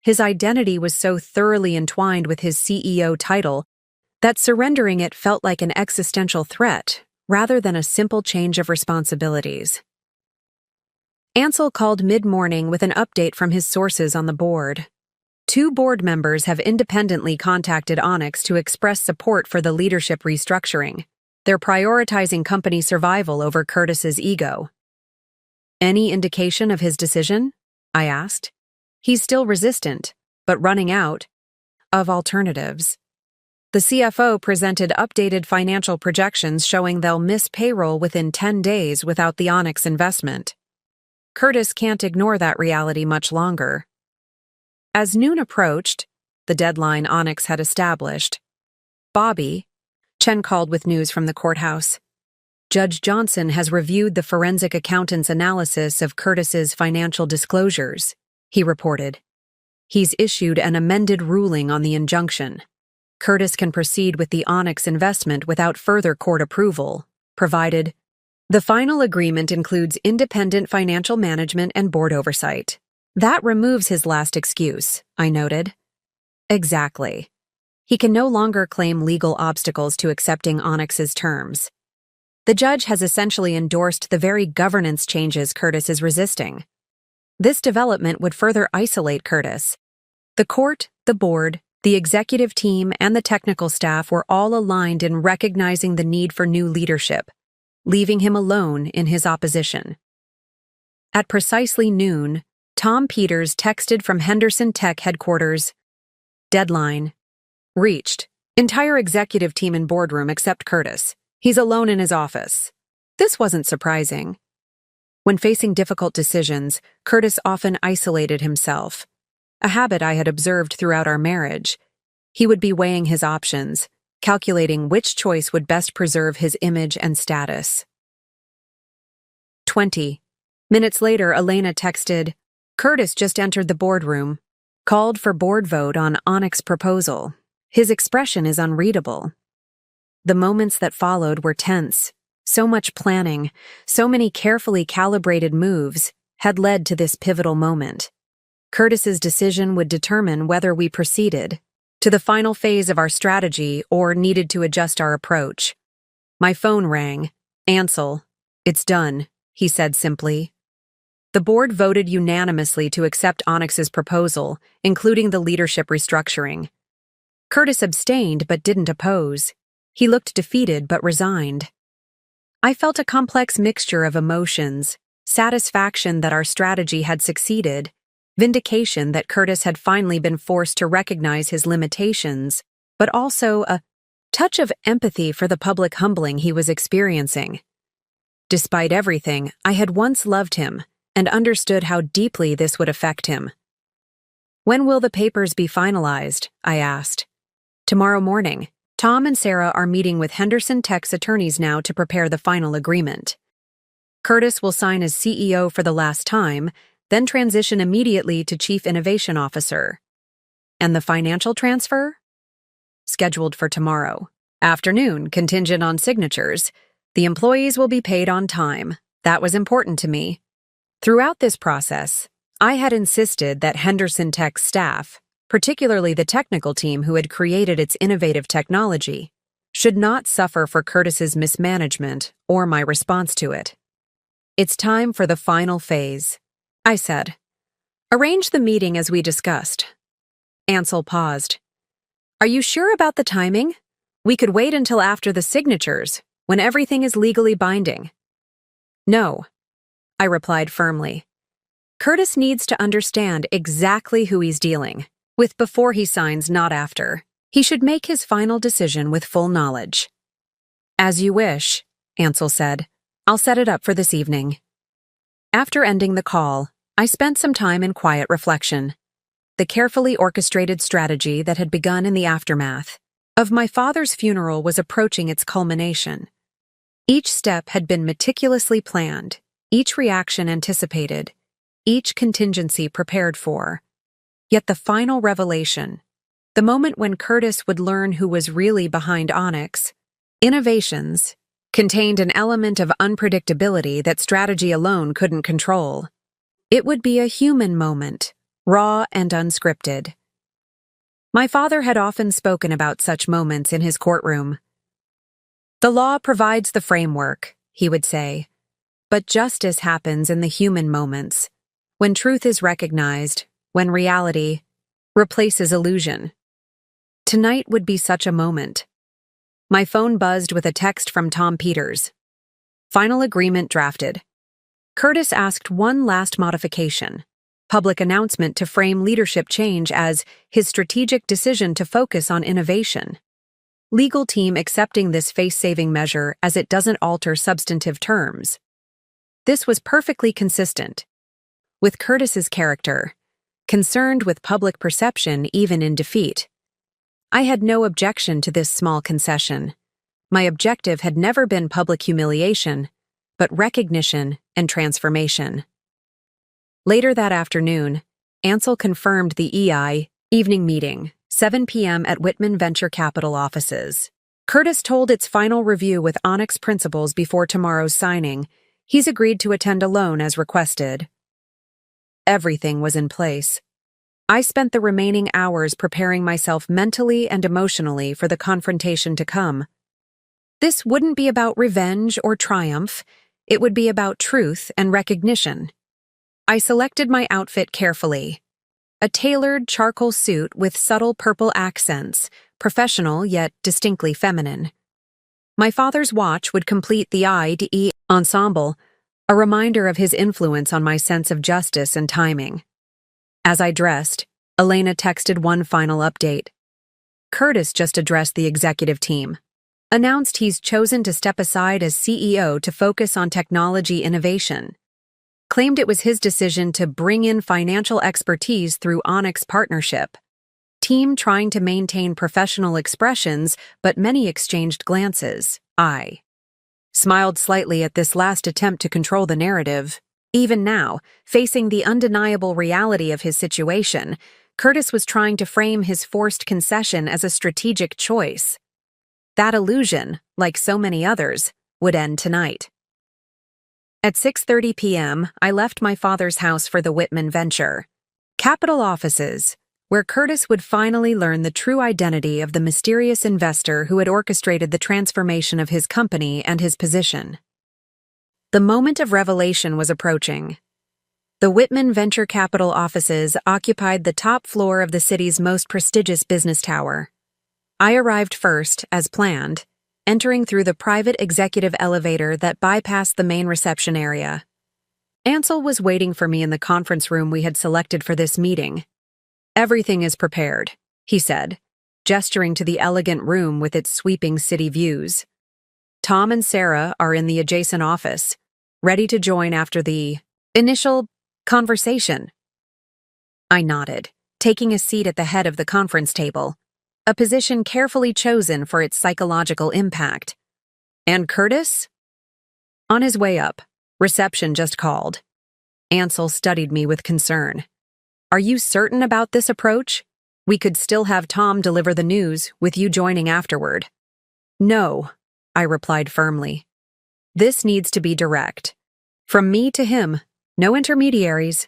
His identity was so thoroughly entwined with his CEO title that surrendering it felt like an existential threat rather than a simple change of responsibilities. Ansel called mid-morning with an update from his sources on the board. 2 board members have independently contacted Onyx to express support for the leadership restructuring. They're prioritizing company survival over Curtis's ego. "Any indication of his decision?" I asked. "He's still resistant, but running out of alternatives." The CFO presented updated financial projections showing they'll miss payroll within 10 days without the Onyx investment. Curtis can't ignore that reality much longer. As noon approached, the deadline Onyx had established, "Bobby," Chen called with news from the courthouse. "Judge Johnson has reviewed the forensic accountant's analysis of Curtis's financial disclosures," he reported. "He's issued an amended ruling on the injunction. Curtis can proceed with the Onyx investment without further court approval, provided the final agreement includes independent financial management and board oversight." "That removes his last excuse," I noted. "Exactly. He can no longer claim legal obstacles to accepting Onyx's terms. The judge has essentially endorsed the very governance changes Curtis is resisting. This development would further isolate Curtis. The court, the board, the executive team, and the technical staff were all aligned in recognizing the need for new leadership, leaving him alone in his opposition. At precisely noon, Tom Peters texted from Henderson Tech headquarters. Deadline. Reached. Entire executive team in boardroom except Curtis. He's alone in his office. This wasn't surprising. When facing difficult decisions, Curtis often isolated himself. A habit I had observed throughout our marriage. He would be weighing his options, calculating which choice would best preserve his image and status. 20 minutes later, Elena texted, Curtis just entered the boardroom. Called for board vote on Onyx's proposal. His expression is unreadable. The moments that followed were tense. So much planning, so many carefully calibrated moves had led to this pivotal moment. Curtis's decision would determine whether we proceeded to the final phase of our strategy or needed to adjust our approach. My phone rang. Ansel, it's done, he said simply. The board voted unanimously to accept Onyx's proposal, including the leadership restructuring. Curtis abstained but didn't oppose. He looked defeated but resigned. I felt a complex mixture of emotions, satisfaction that our strategy had succeeded, vindication that Curtis had finally been forced to recognize his limitations, but also a touch of empathy for the public humbling he was experiencing. Despite everything, I had once loved him and understood how deeply this would affect him. When will the papers be finalized? I asked. Tomorrow morning. Tom and Sarah are meeting with Henderson Tech's attorneys now to prepare the final agreement. Curtis will sign as CEO for the last time, then transition immediately to Chief Innovation Officer. And the financial transfer? Scheduled for tomorrow. Afternoon, contingent on signatures. The employees will be paid on time. That was important to me. Throughout this process, I had insisted that Henderson Tech's staff, particularly the technical team who had created its innovative technology, should not suffer for Curtis's mismanagement or my response to it. It's time for the final phase, I said. Arrange the meeting as we discussed. Ansel paused. Are you sure about the timing? We could wait until after the signatures, when everything is legally binding. No, I replied firmly. Curtis needs to understand exactly who he's dealing with before he signs, not after. He should make his final decision with full knowledge. As you wish, Ansel said. I'll set it up for this evening. After ending the call, I spent some time in quiet reflection. The carefully orchestrated strategy that had begun in the aftermath of my father's funeral was approaching its culmination. Each step had been meticulously planned, each reaction anticipated, each contingency prepared for. Yet the final revelation, the moment when Curtis would learn who was really behind Onyx, innovations, contained an element of unpredictability that strategy alone couldn't control. It would be a human moment, raw and unscripted. My father had often spoken about such moments in his courtroom. The law provides the framework, he would say, but justice happens in the human moments, when truth is recognized, when reality replaces illusion. Tonight would be such a moment. My phone buzzed with a text from Tom Peters. Final agreement drafted. Curtis asked one last modification. Public announcement to frame leadership change as his strategic decision to focus on innovation. Legal team accepting this face-saving measure as it doesn't alter substantive terms. This was perfectly consistent with Curtis's character, concerned with public perception even in defeat. I had no objection to this small concession. My objective had never been public humiliation, but recognition and transformation. Later that afternoon, Ansel confirmed the evening meeting, 7 p.m. at Whitman Venture Capital offices. Curtis told its final review with Onyx principals before tomorrow's signing. He's agreed to attend alone as requested. Everything was in place. I spent the remaining hours preparing myself mentally and emotionally for the confrontation to come. This wouldn't be about revenge or triumph. It would be about truth and recognition. I selected my outfit carefully. A tailored charcoal suit with subtle purple accents, professional yet distinctly feminine. My father's watch would complete the I-E ensemble, a reminder of his influence on my sense of justice and timing. As I dressed, Elena texted one final update. Curtis just addressed the executive team. Announced he's chosen to step aside as CEO to focus on technology innovation. Claimed it was his decision to bring in financial expertise through Onyx partnership. Team trying to maintain professional expressions, but many exchanged glances. I smiled slightly at this last attempt to control the narrative. Even now, facing the undeniable reality of his situation, Curtis was trying to frame his forced concession as a strategic choice. That illusion, like so many others, would end tonight. At 6:30 p.m., I left my father's house for the Whitman venture. Capital offices, where Curtis would finally learn the true identity of the mysterious investor who had orchestrated the transformation of his company and his position. The moment of revelation was approaching. The Whitman Venture Capital offices occupied the top floor of the city's most prestigious business tower. I arrived first, as planned, entering through the private executive elevator that bypassed the main reception area. Ansel was waiting for me in the conference room we had selected for this meeting. "Everything is prepared," he said, gesturing to the elegant room with its sweeping city views. "Tom and Sarah are in the adjacent office, ready to join after the initial conversation." I nodded, taking a seat at the head of the conference table, a position carefully chosen for its psychological impact. "And Curtis?" "On his way up. Reception just called." Ansel studied me with concern. "Are you certain about this approach? We could still have Tom deliver the news, with you joining afterward." "No," I replied firmly. "This needs to be direct. From me to him, no intermediaries."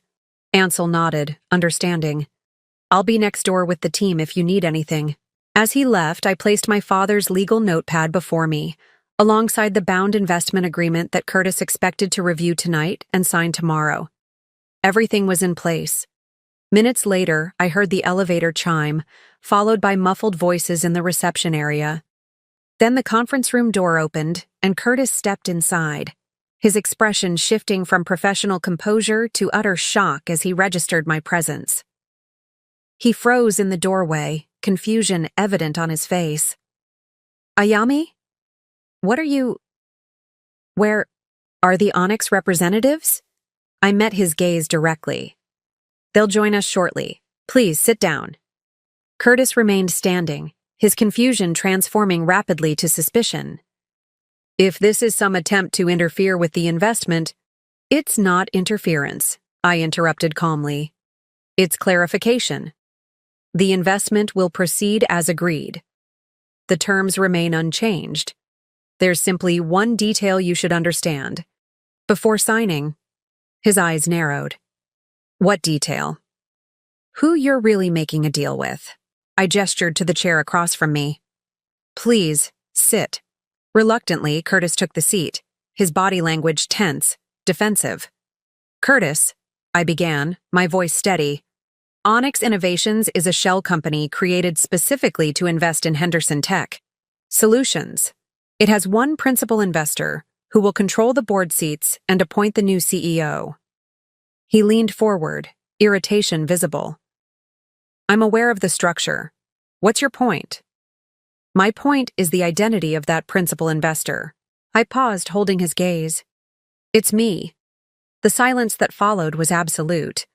Ansel nodded, understanding. "I'll be next door with the team if you need anything." As he left, I placed my father's legal notepad before me, alongside the bound investment agreement that Curtis expected to review tonight and sign tomorrow. Everything was in place. Minutes later, I heard the elevator chime, followed by muffled voices in the reception area. Then the conference room door opened, and Curtis stepped inside, his expression shifting from professional composure to utter shock as he registered my presence. He froze in the doorway, confusion evident on his face. "Ayami? What are you... Where are the Onyx representatives?" I met his gaze directly. "They'll join us shortly. Please sit down." Curtis remained standing, his confusion transforming rapidly to suspicion. "If this is some attempt to interfere with the investment..." "It's not interference," I interrupted calmly. "It's clarification. The investment will proceed as agreed. The terms remain unchanged. There's simply one detail you should understand. Before signing..." His eyes narrowed. "What detail?" "Who you're really making a deal with." I gestured to the chair across from me. "Please, sit." Reluctantly, Curtis took the seat, his body language tense, defensive. "Curtis," I began, my voice steady, "Onyx Innovations is a shell company created specifically to invest in Henderson Tech Solutions. It has one principal investor who will control the board seats and appoint the new CEO." He leaned forward, irritation visible. "I'm aware of the structure. What's your point?" "My point is the identity of that principal investor." I paused, holding his gaze. "It's me." The silence that followed was absolute.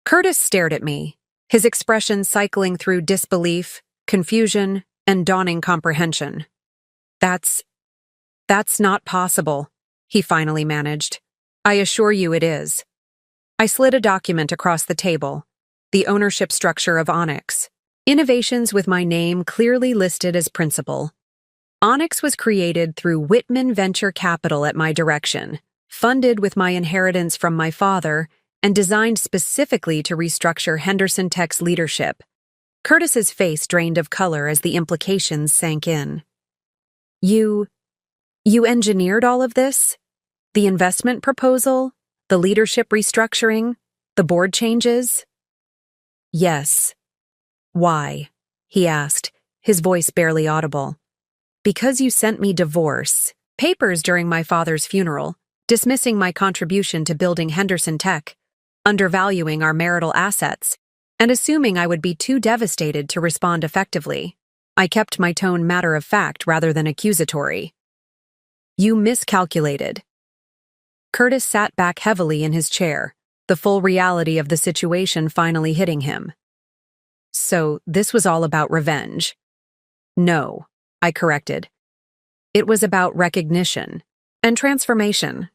Curtis stared at me, his expression cycling through disbelief, confusion, and dawning comprehension. That's not possible," he finally managed. "I assure you it is." I slid a document across the table, the ownership structure of Onyx. Innovations with my name clearly listed as principal. Onyx was created through Whitman Venture Capital at my direction, funded with my inheritance from my father, and designed specifically to restructure Henderson Tech's leadership. Curtis's face drained of color as the implications sank in. You engineered all of this? The investment proposal? The leadership restructuring? The board changes?" "Yes." "Why?" he asked, his voice barely audible. "Because you sent me divorce papers during my father's funeral, dismissing my contribution to building Henderson Tech, undervaluing our marital assets, and assuming I would be too devastated to respond effectively, I kept my tone matter-of-fact rather than accusatory. "You miscalculated." Curtis sat back heavily in his chair, the full reality of the situation finally hitting him. "So, this was all about revenge?" "No," I corrected. "It was about recognition and transformation.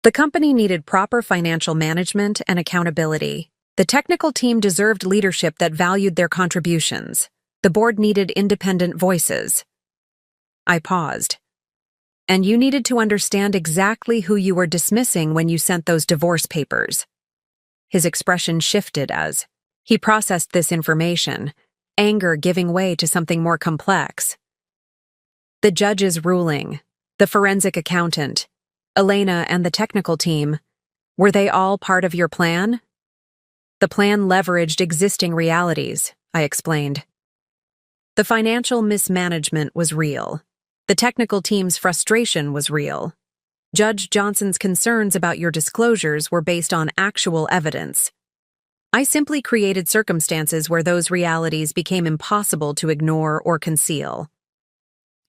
The company needed proper financial management and accountability. The technical team deserved leadership that valued their contributions. The board needed independent voices." I paused. "And you needed to understand exactly who you were dismissing when you sent those divorce papers." His expression shifted as he processed this information, anger giving way to something more complex. "The judge's ruling, the forensic accountant, Elena and the technical team, were they all part of your plan?" "The plan leveraged existing realities," I explained. "The financial mismanagement was real. The technical team's frustration was real. Judge Johnson's concerns about your disclosures were based on actual evidence. I simply created circumstances where those realities became impossible to ignore or conceal."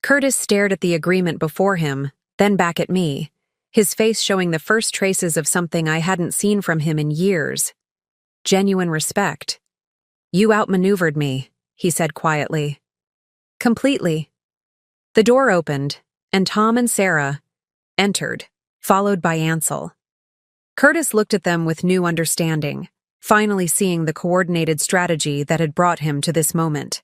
Curtis stared at the agreement before him, then back at me, his face showing the first traces of something I hadn't seen from him in years. Genuine respect. "You outmaneuvered me," he said quietly. "Completely." The door opened, and Tom and Sarah entered, followed by Ansel. Curtis looked at them with new understanding, finally seeing the coordinated strategy that had brought him to this moment.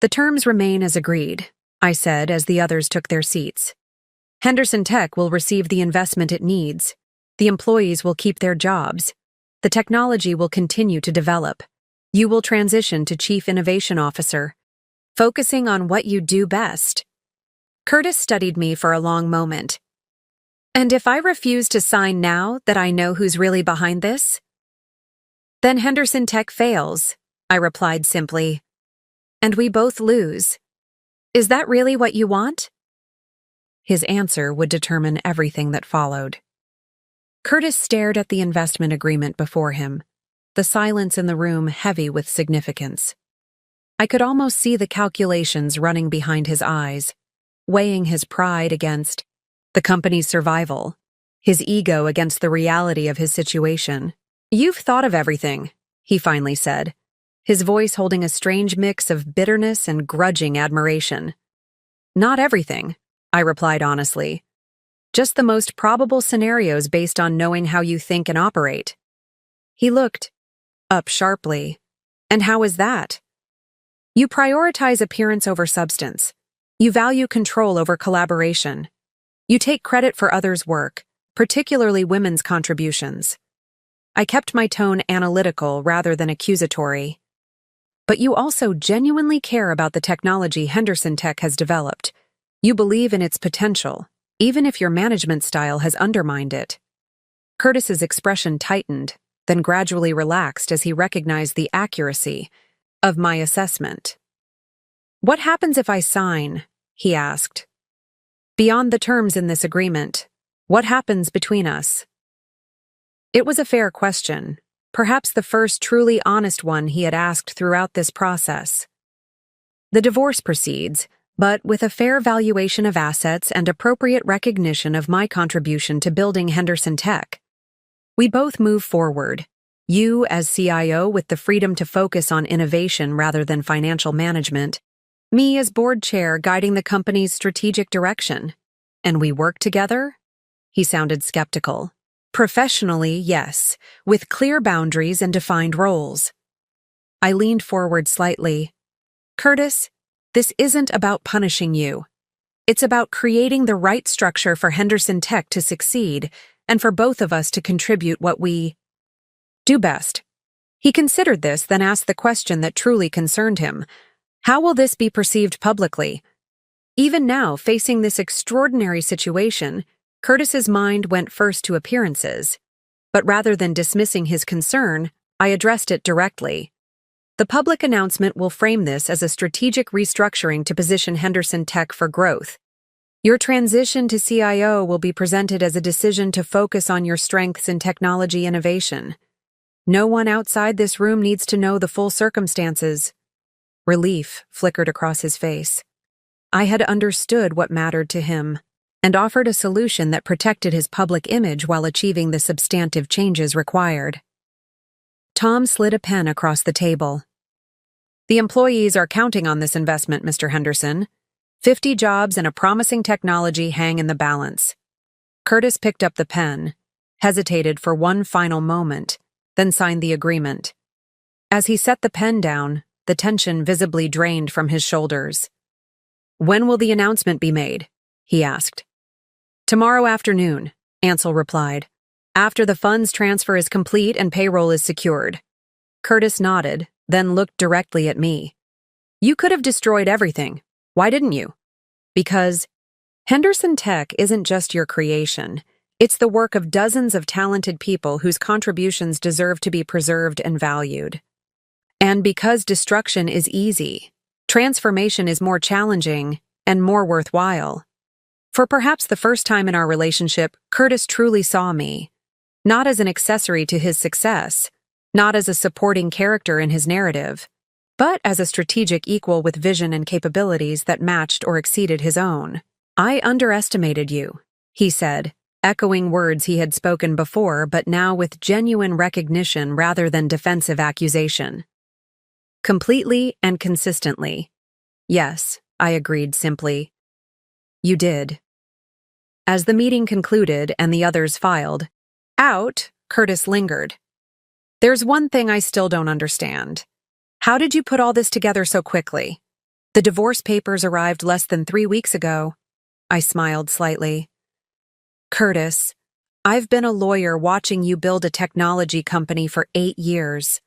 "The terms remain as agreed," I said as the others took their seats. "Henderson Tech will receive the investment it needs. The employees will keep their jobs. The technology will continue to develop. You will transition to Chief Innovation Officer, focusing on what you do best." Curtis studied me for a long moment. "And if I refuse to sign now that I know who's really behind this?" "Then Henderson Tech fails," I replied simply. "And we both lose. Is that really what you want?" His answer would determine everything that followed. Curtis stared at the investment agreement before him, the silence in the room heavy with significance. I could almost see the calculations running behind his eyes, weighing his pride against the company's survival, his ego against the reality of his situation. "You've thought of everything," he finally said, his voice holding a strange mix of bitterness and grudging admiration. "Not everything," I replied honestly. "Just the most probable scenarios based on knowing how you think and operate." He looked up sharply. "And how is that?" "You prioritize appearance over substance. You value control over collaboration. You take credit for others' work, particularly women's contributions." I kept my tone analytical rather than accusatory. "But you also genuinely care about the technology Henderson Tech has developed. You believe in its potential, even if your management style has undermined it." Curtis's expression tightened, then gradually relaxed as he recognized the accuracy of my assessment. "What happens if I sign?" he asked. "Beyond the terms in this agreement, what happens between us?" It was a fair question, perhaps the first truly honest one he had asked throughout this process. "The divorce proceeds, but with a fair valuation of assets and appropriate recognition of my contribution to building Henderson Tech. We both move forward, you as CIO with the freedom to focus on innovation rather than financial management, me as board chair guiding the company's strategic direction. And we work together?" He sounded skeptical. "Professionally, yes, with clear boundaries and defined roles." I leaned forward slightly. "Curtis, this isn't about punishing you. It's about creating the right structure for Henderson Tech to succeed and for both of us to contribute what we do best." He considered this, then asked the question that truly concerned him. "How will this be perceived publicly?" Even now, facing this extraordinary situation, Curtis's mind went first to appearances. But rather than dismissing his concern, I addressed it directly. "The public announcement will frame this as a strategic restructuring to position Henderson Tech for growth. Your transition to CIO will be presented as a decision to focus on your strengths in technology innovation. No one outside this room needs to know the full circumstances. Relief flickered across his face. I had understood what mattered to him and offered a solution that protected his public image while achieving the substantive changes required. Tom slid a pen across the table. The employees are counting on this investment, Mr. Henderson. 50 jobs and a promising technology hang in the balance. Curtis picked up the pen, hesitated for one final moment, then signed the agreement. As he set the pen down, the tension visibly drained from his shoulders. When will the announcement be made? He asked. Tomorrow afternoon, Ansel replied, after the funds transfer is complete and payroll is secured. Curtis nodded, then looked directly at me. You could have destroyed everything. Why didn't you? Because Henderson Tech isn't just your creation. It's the work of dozens of talented people whose contributions deserve to be preserved and valued. And because destruction is easy, transformation is more challenging and more worthwhile. For perhaps the first time in our relationship, Curtis truly saw me, not as an accessory to his success, not as a supporting character in his narrative, but as a strategic equal with vision and capabilities that matched or exceeded his own. I underestimated you, he said, echoing words he had spoken before but now with genuine recognition rather than defensive accusation. Completely and consistently. Yes, I agreed simply. You did. As the meeting concluded and the others filed out, Curtis lingered. There's one thing I still don't understand. How did you put all this together so quickly? The divorce papers arrived less than 3 weeks ago. I smiled slightly. Curtis, I've been a lawyer watching you build a technology company for 8 years.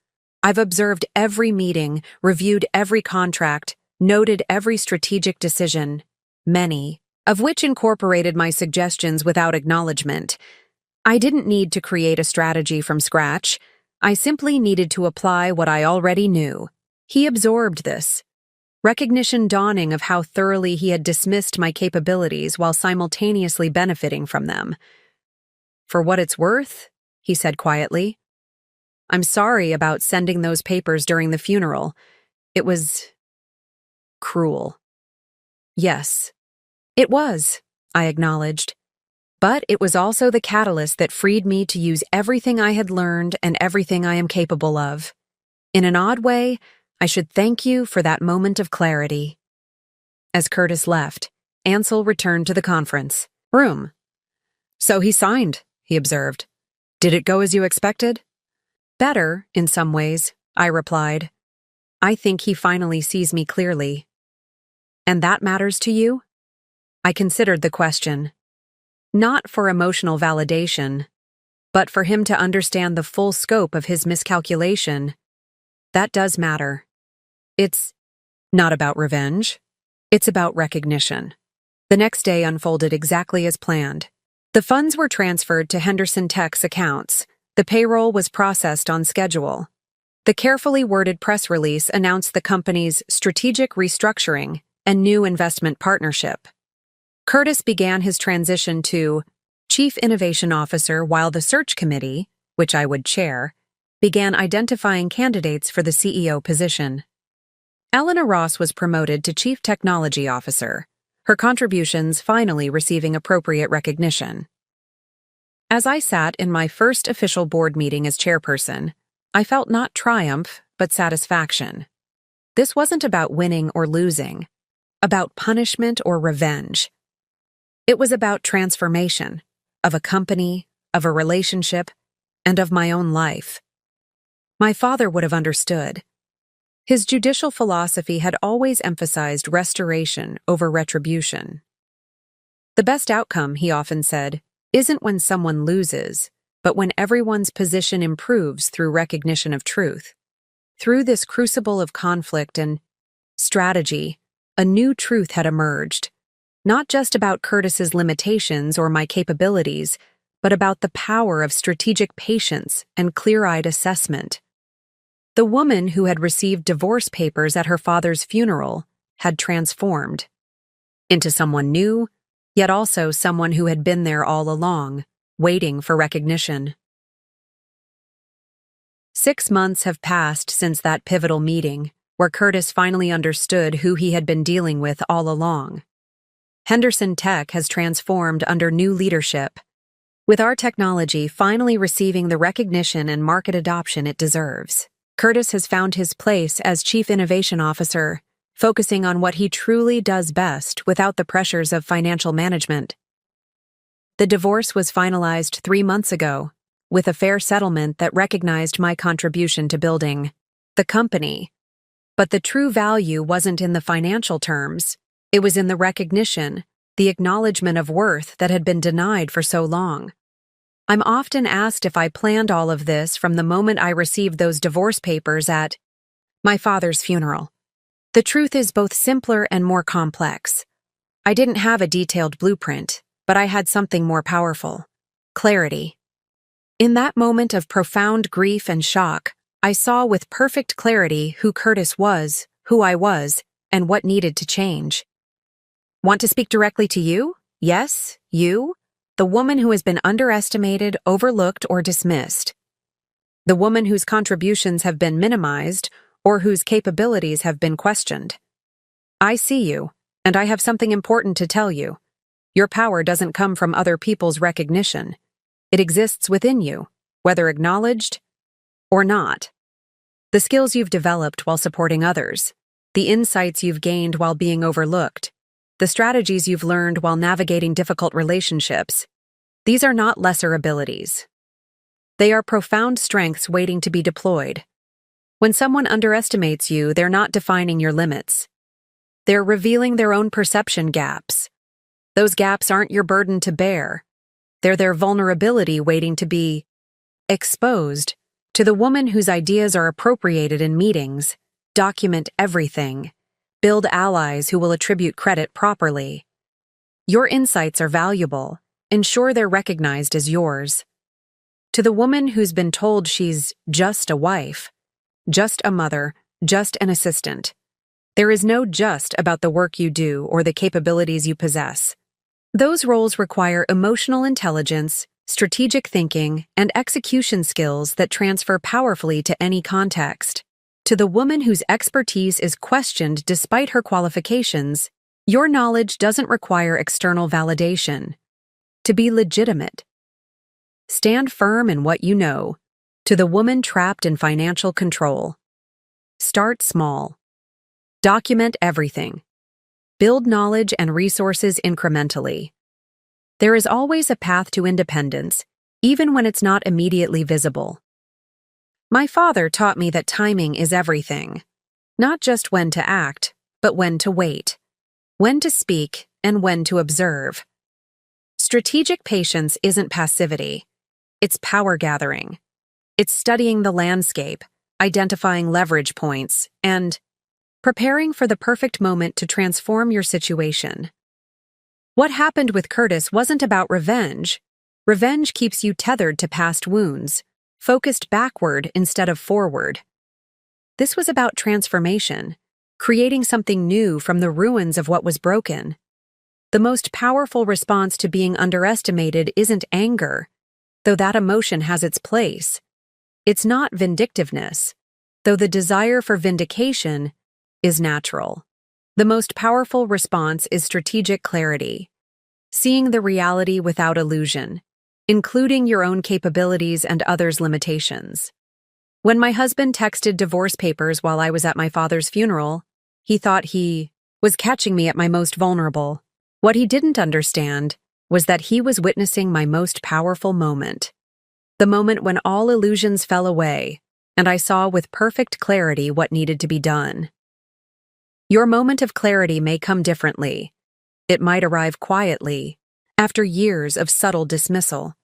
I've observed every meeting, reviewed every contract, noted every strategic decision, many of which incorporated my suggestions without acknowledgement. I didn't need to create a strategy from scratch. I simply needed to apply what I already knew. He absorbed this. Recognition dawning of how thoroughly he had dismissed my capabilities while simultaneously benefiting from them. For what it's worth, he said quietly, I'm sorry about sending those papers during the funeral. It was cruel. Yes, it was, I acknowledged. But it was also the catalyst that freed me to use everything I had learned and everything I am capable of. In an odd way, I should thank you for that moment of clarity. As Curtis left, Ansel returned to the conference room. So he signed, he observed. Did it go as you expected? Better, in some ways, I replied. I think he finally sees me clearly. And that matters to you? I considered the question. Not for emotional validation, but for him to understand the full scope of his miscalculation. That does matter. It's not about revenge. It's about recognition. The next day unfolded exactly as planned. The funds were transferred to Henderson Tech's accounts. The payroll was processed on schedule. The carefully worded press release announced the company's strategic restructuring and new investment partnership. Curtis began his transition to Chief Innovation Officer while the search committee, which I would chair, began identifying candidates for the CEO position. Eleanor Ross was promoted to Chief Technology Officer, her contributions finally receiving appropriate recognition. As I sat in my first official board meeting as chairperson, I felt not triumph, but satisfaction. This wasn't about winning or losing, about punishment or revenge. It was about transformation, of a company, of a relationship, and of my own life. My father would have understood. His judicial philosophy had always emphasized restoration over retribution. The best outcome, he often said, isn't when someone loses, but when everyone's position improves through recognition of truth. Through this crucible of conflict and strategy, a new truth had emerged, not just about Curtis's limitations or my capabilities, but about the power of strategic patience and clear-eyed assessment. The woman who had received divorce papers at her father's funeral had transformed into someone new, yet also someone who had been there all along, waiting for recognition. 6 months have passed since that pivotal meeting, where Curtis finally understood who he had been dealing with all along. Henderson Tech has transformed under new leadership, with our technology finally receiving the recognition and market adoption it deserves. Curtis has found his place as Chief Innovation Officer, focusing on what he truly does best without the pressures of financial management. The divorce was finalized 3 months ago, with a fair settlement that recognized my contribution to building the company. But the true value wasn't in the financial terms, it was in the recognition, the acknowledgement of worth that had been denied for so long. I'm often asked if I planned all of this from the moment I received those divorce papers at my father's funeral. The truth is both simpler and more complex. I didn't have a detailed blueprint, but I had something more powerful: clarity. In that moment of profound grief and shock, I saw with perfect clarity who Curtis was, who I was, and what needed to change. Want to speak directly to you? Yes, you? The woman who has been underestimated, overlooked, or dismissed. The woman whose contributions have been minimized, or whose capabilities have been questioned. I see you, and I have something important to tell you. Your power doesn't come from other people's recognition. It exists within you, whether acknowledged or not. The skills you've developed while supporting others, the insights you've gained while being overlooked, the strategies you've learned while navigating difficult relationships, these are not lesser abilities. They are profound strengths waiting to be deployed. When someone underestimates you, they're not defining your limits. They're revealing their own perception gaps. Those gaps aren't your burden to bear. They're their vulnerability waiting to be exposed. To the woman whose ideas are appropriated in meetings, document everything. Build allies who will attribute credit properly. Your insights are valuable. Ensure they're recognized as yours. To the woman who's been told she's just a wife, just a mother, just an assistant, there is no just about the work you do or the capabilities you possess. Those roles require emotional intelligence, strategic thinking, and execution skills that transfer powerfully to any context. To the woman whose expertise is questioned despite her qualifications, your knowledge doesn't require external validation. To be legitimate, stand firm in what you know. To the woman trapped in financial control, start small. Document everything. Build knowledge and resources incrementally. There is always a path to independence, even when it's not immediately visible. My father taught me that timing is everything. Not just when to act, but when to wait. When to speak and when to observe. Strategic patience isn't passivity. It's power gathering. It's studying the landscape, identifying leverage points, and preparing for the perfect moment to transform your situation. What happened with Curtis wasn't about revenge. Revenge keeps you tethered to past wounds, focused backward instead of forward. This was about transformation, creating something new from the ruins of what was broken. The most powerful response to being underestimated isn't anger, though that emotion has its place. It's not vindictiveness, though the desire for vindication is natural. The most powerful response is strategic clarity, seeing the reality without illusion, including your own capabilities and others' limitations. When my husband texted divorce papers while I was at my father's funeral, he thought he was catching me at my most vulnerable. What he didn't understand was that he was witnessing my most powerful moment. The moment when all illusions fell away, and I saw with perfect clarity what needed to be done. Your moment of clarity may come differently. It might arrive quietly, after years of subtle dismissal.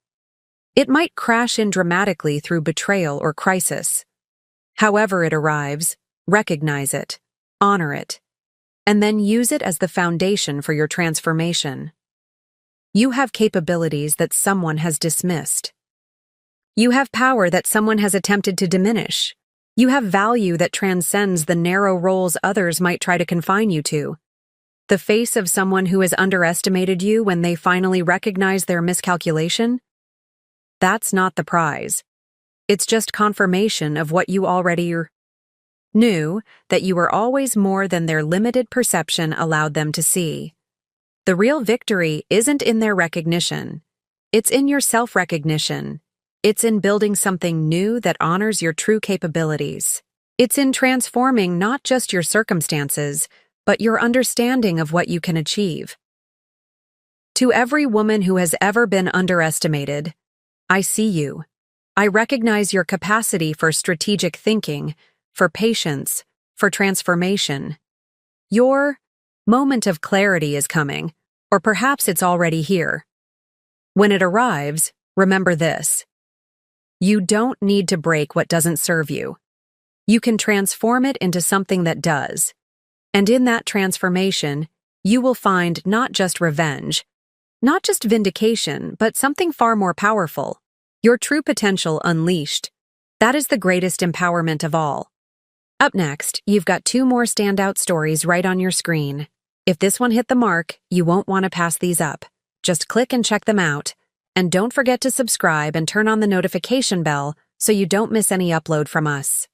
It might crash in dramatically through betrayal or crisis. However it arrives, recognize it, honor it, and then use it as the foundation for your transformation. You have capabilities that someone has dismissed. You have power that someone has attempted to diminish. You have value that transcends the narrow roles others might try to confine you to. The face of someone who has underestimated you when they finally recognize their miscalculation? That's not the prize. It's just confirmation of what you already knew, that you were always more than their limited perception allowed them to see. The real victory isn't in their recognition. It's in your self-recognition. It's in building something new that honors your true capabilities. It's in transforming not just your circumstances, but your understanding of what you can achieve. To every woman who has ever been underestimated, I see you. I recognize your capacity for strategic thinking, for patience, for transformation. Your moment of clarity is coming, or perhaps it's already here. When it arrives, remember this. You don't need to break what doesn't serve you. You can transform it into something that does. And in that transformation, you will find not just revenge, not just vindication, but something far more powerful. Your true potential unleashed. That is the greatest empowerment of all. Up next, you've got 2 more standout stories right on your screen. If this one hit the mark, you won't want to pass these up. Just click and check them out. And don't forget to subscribe and turn on the notification bell so you don't miss any upload from us.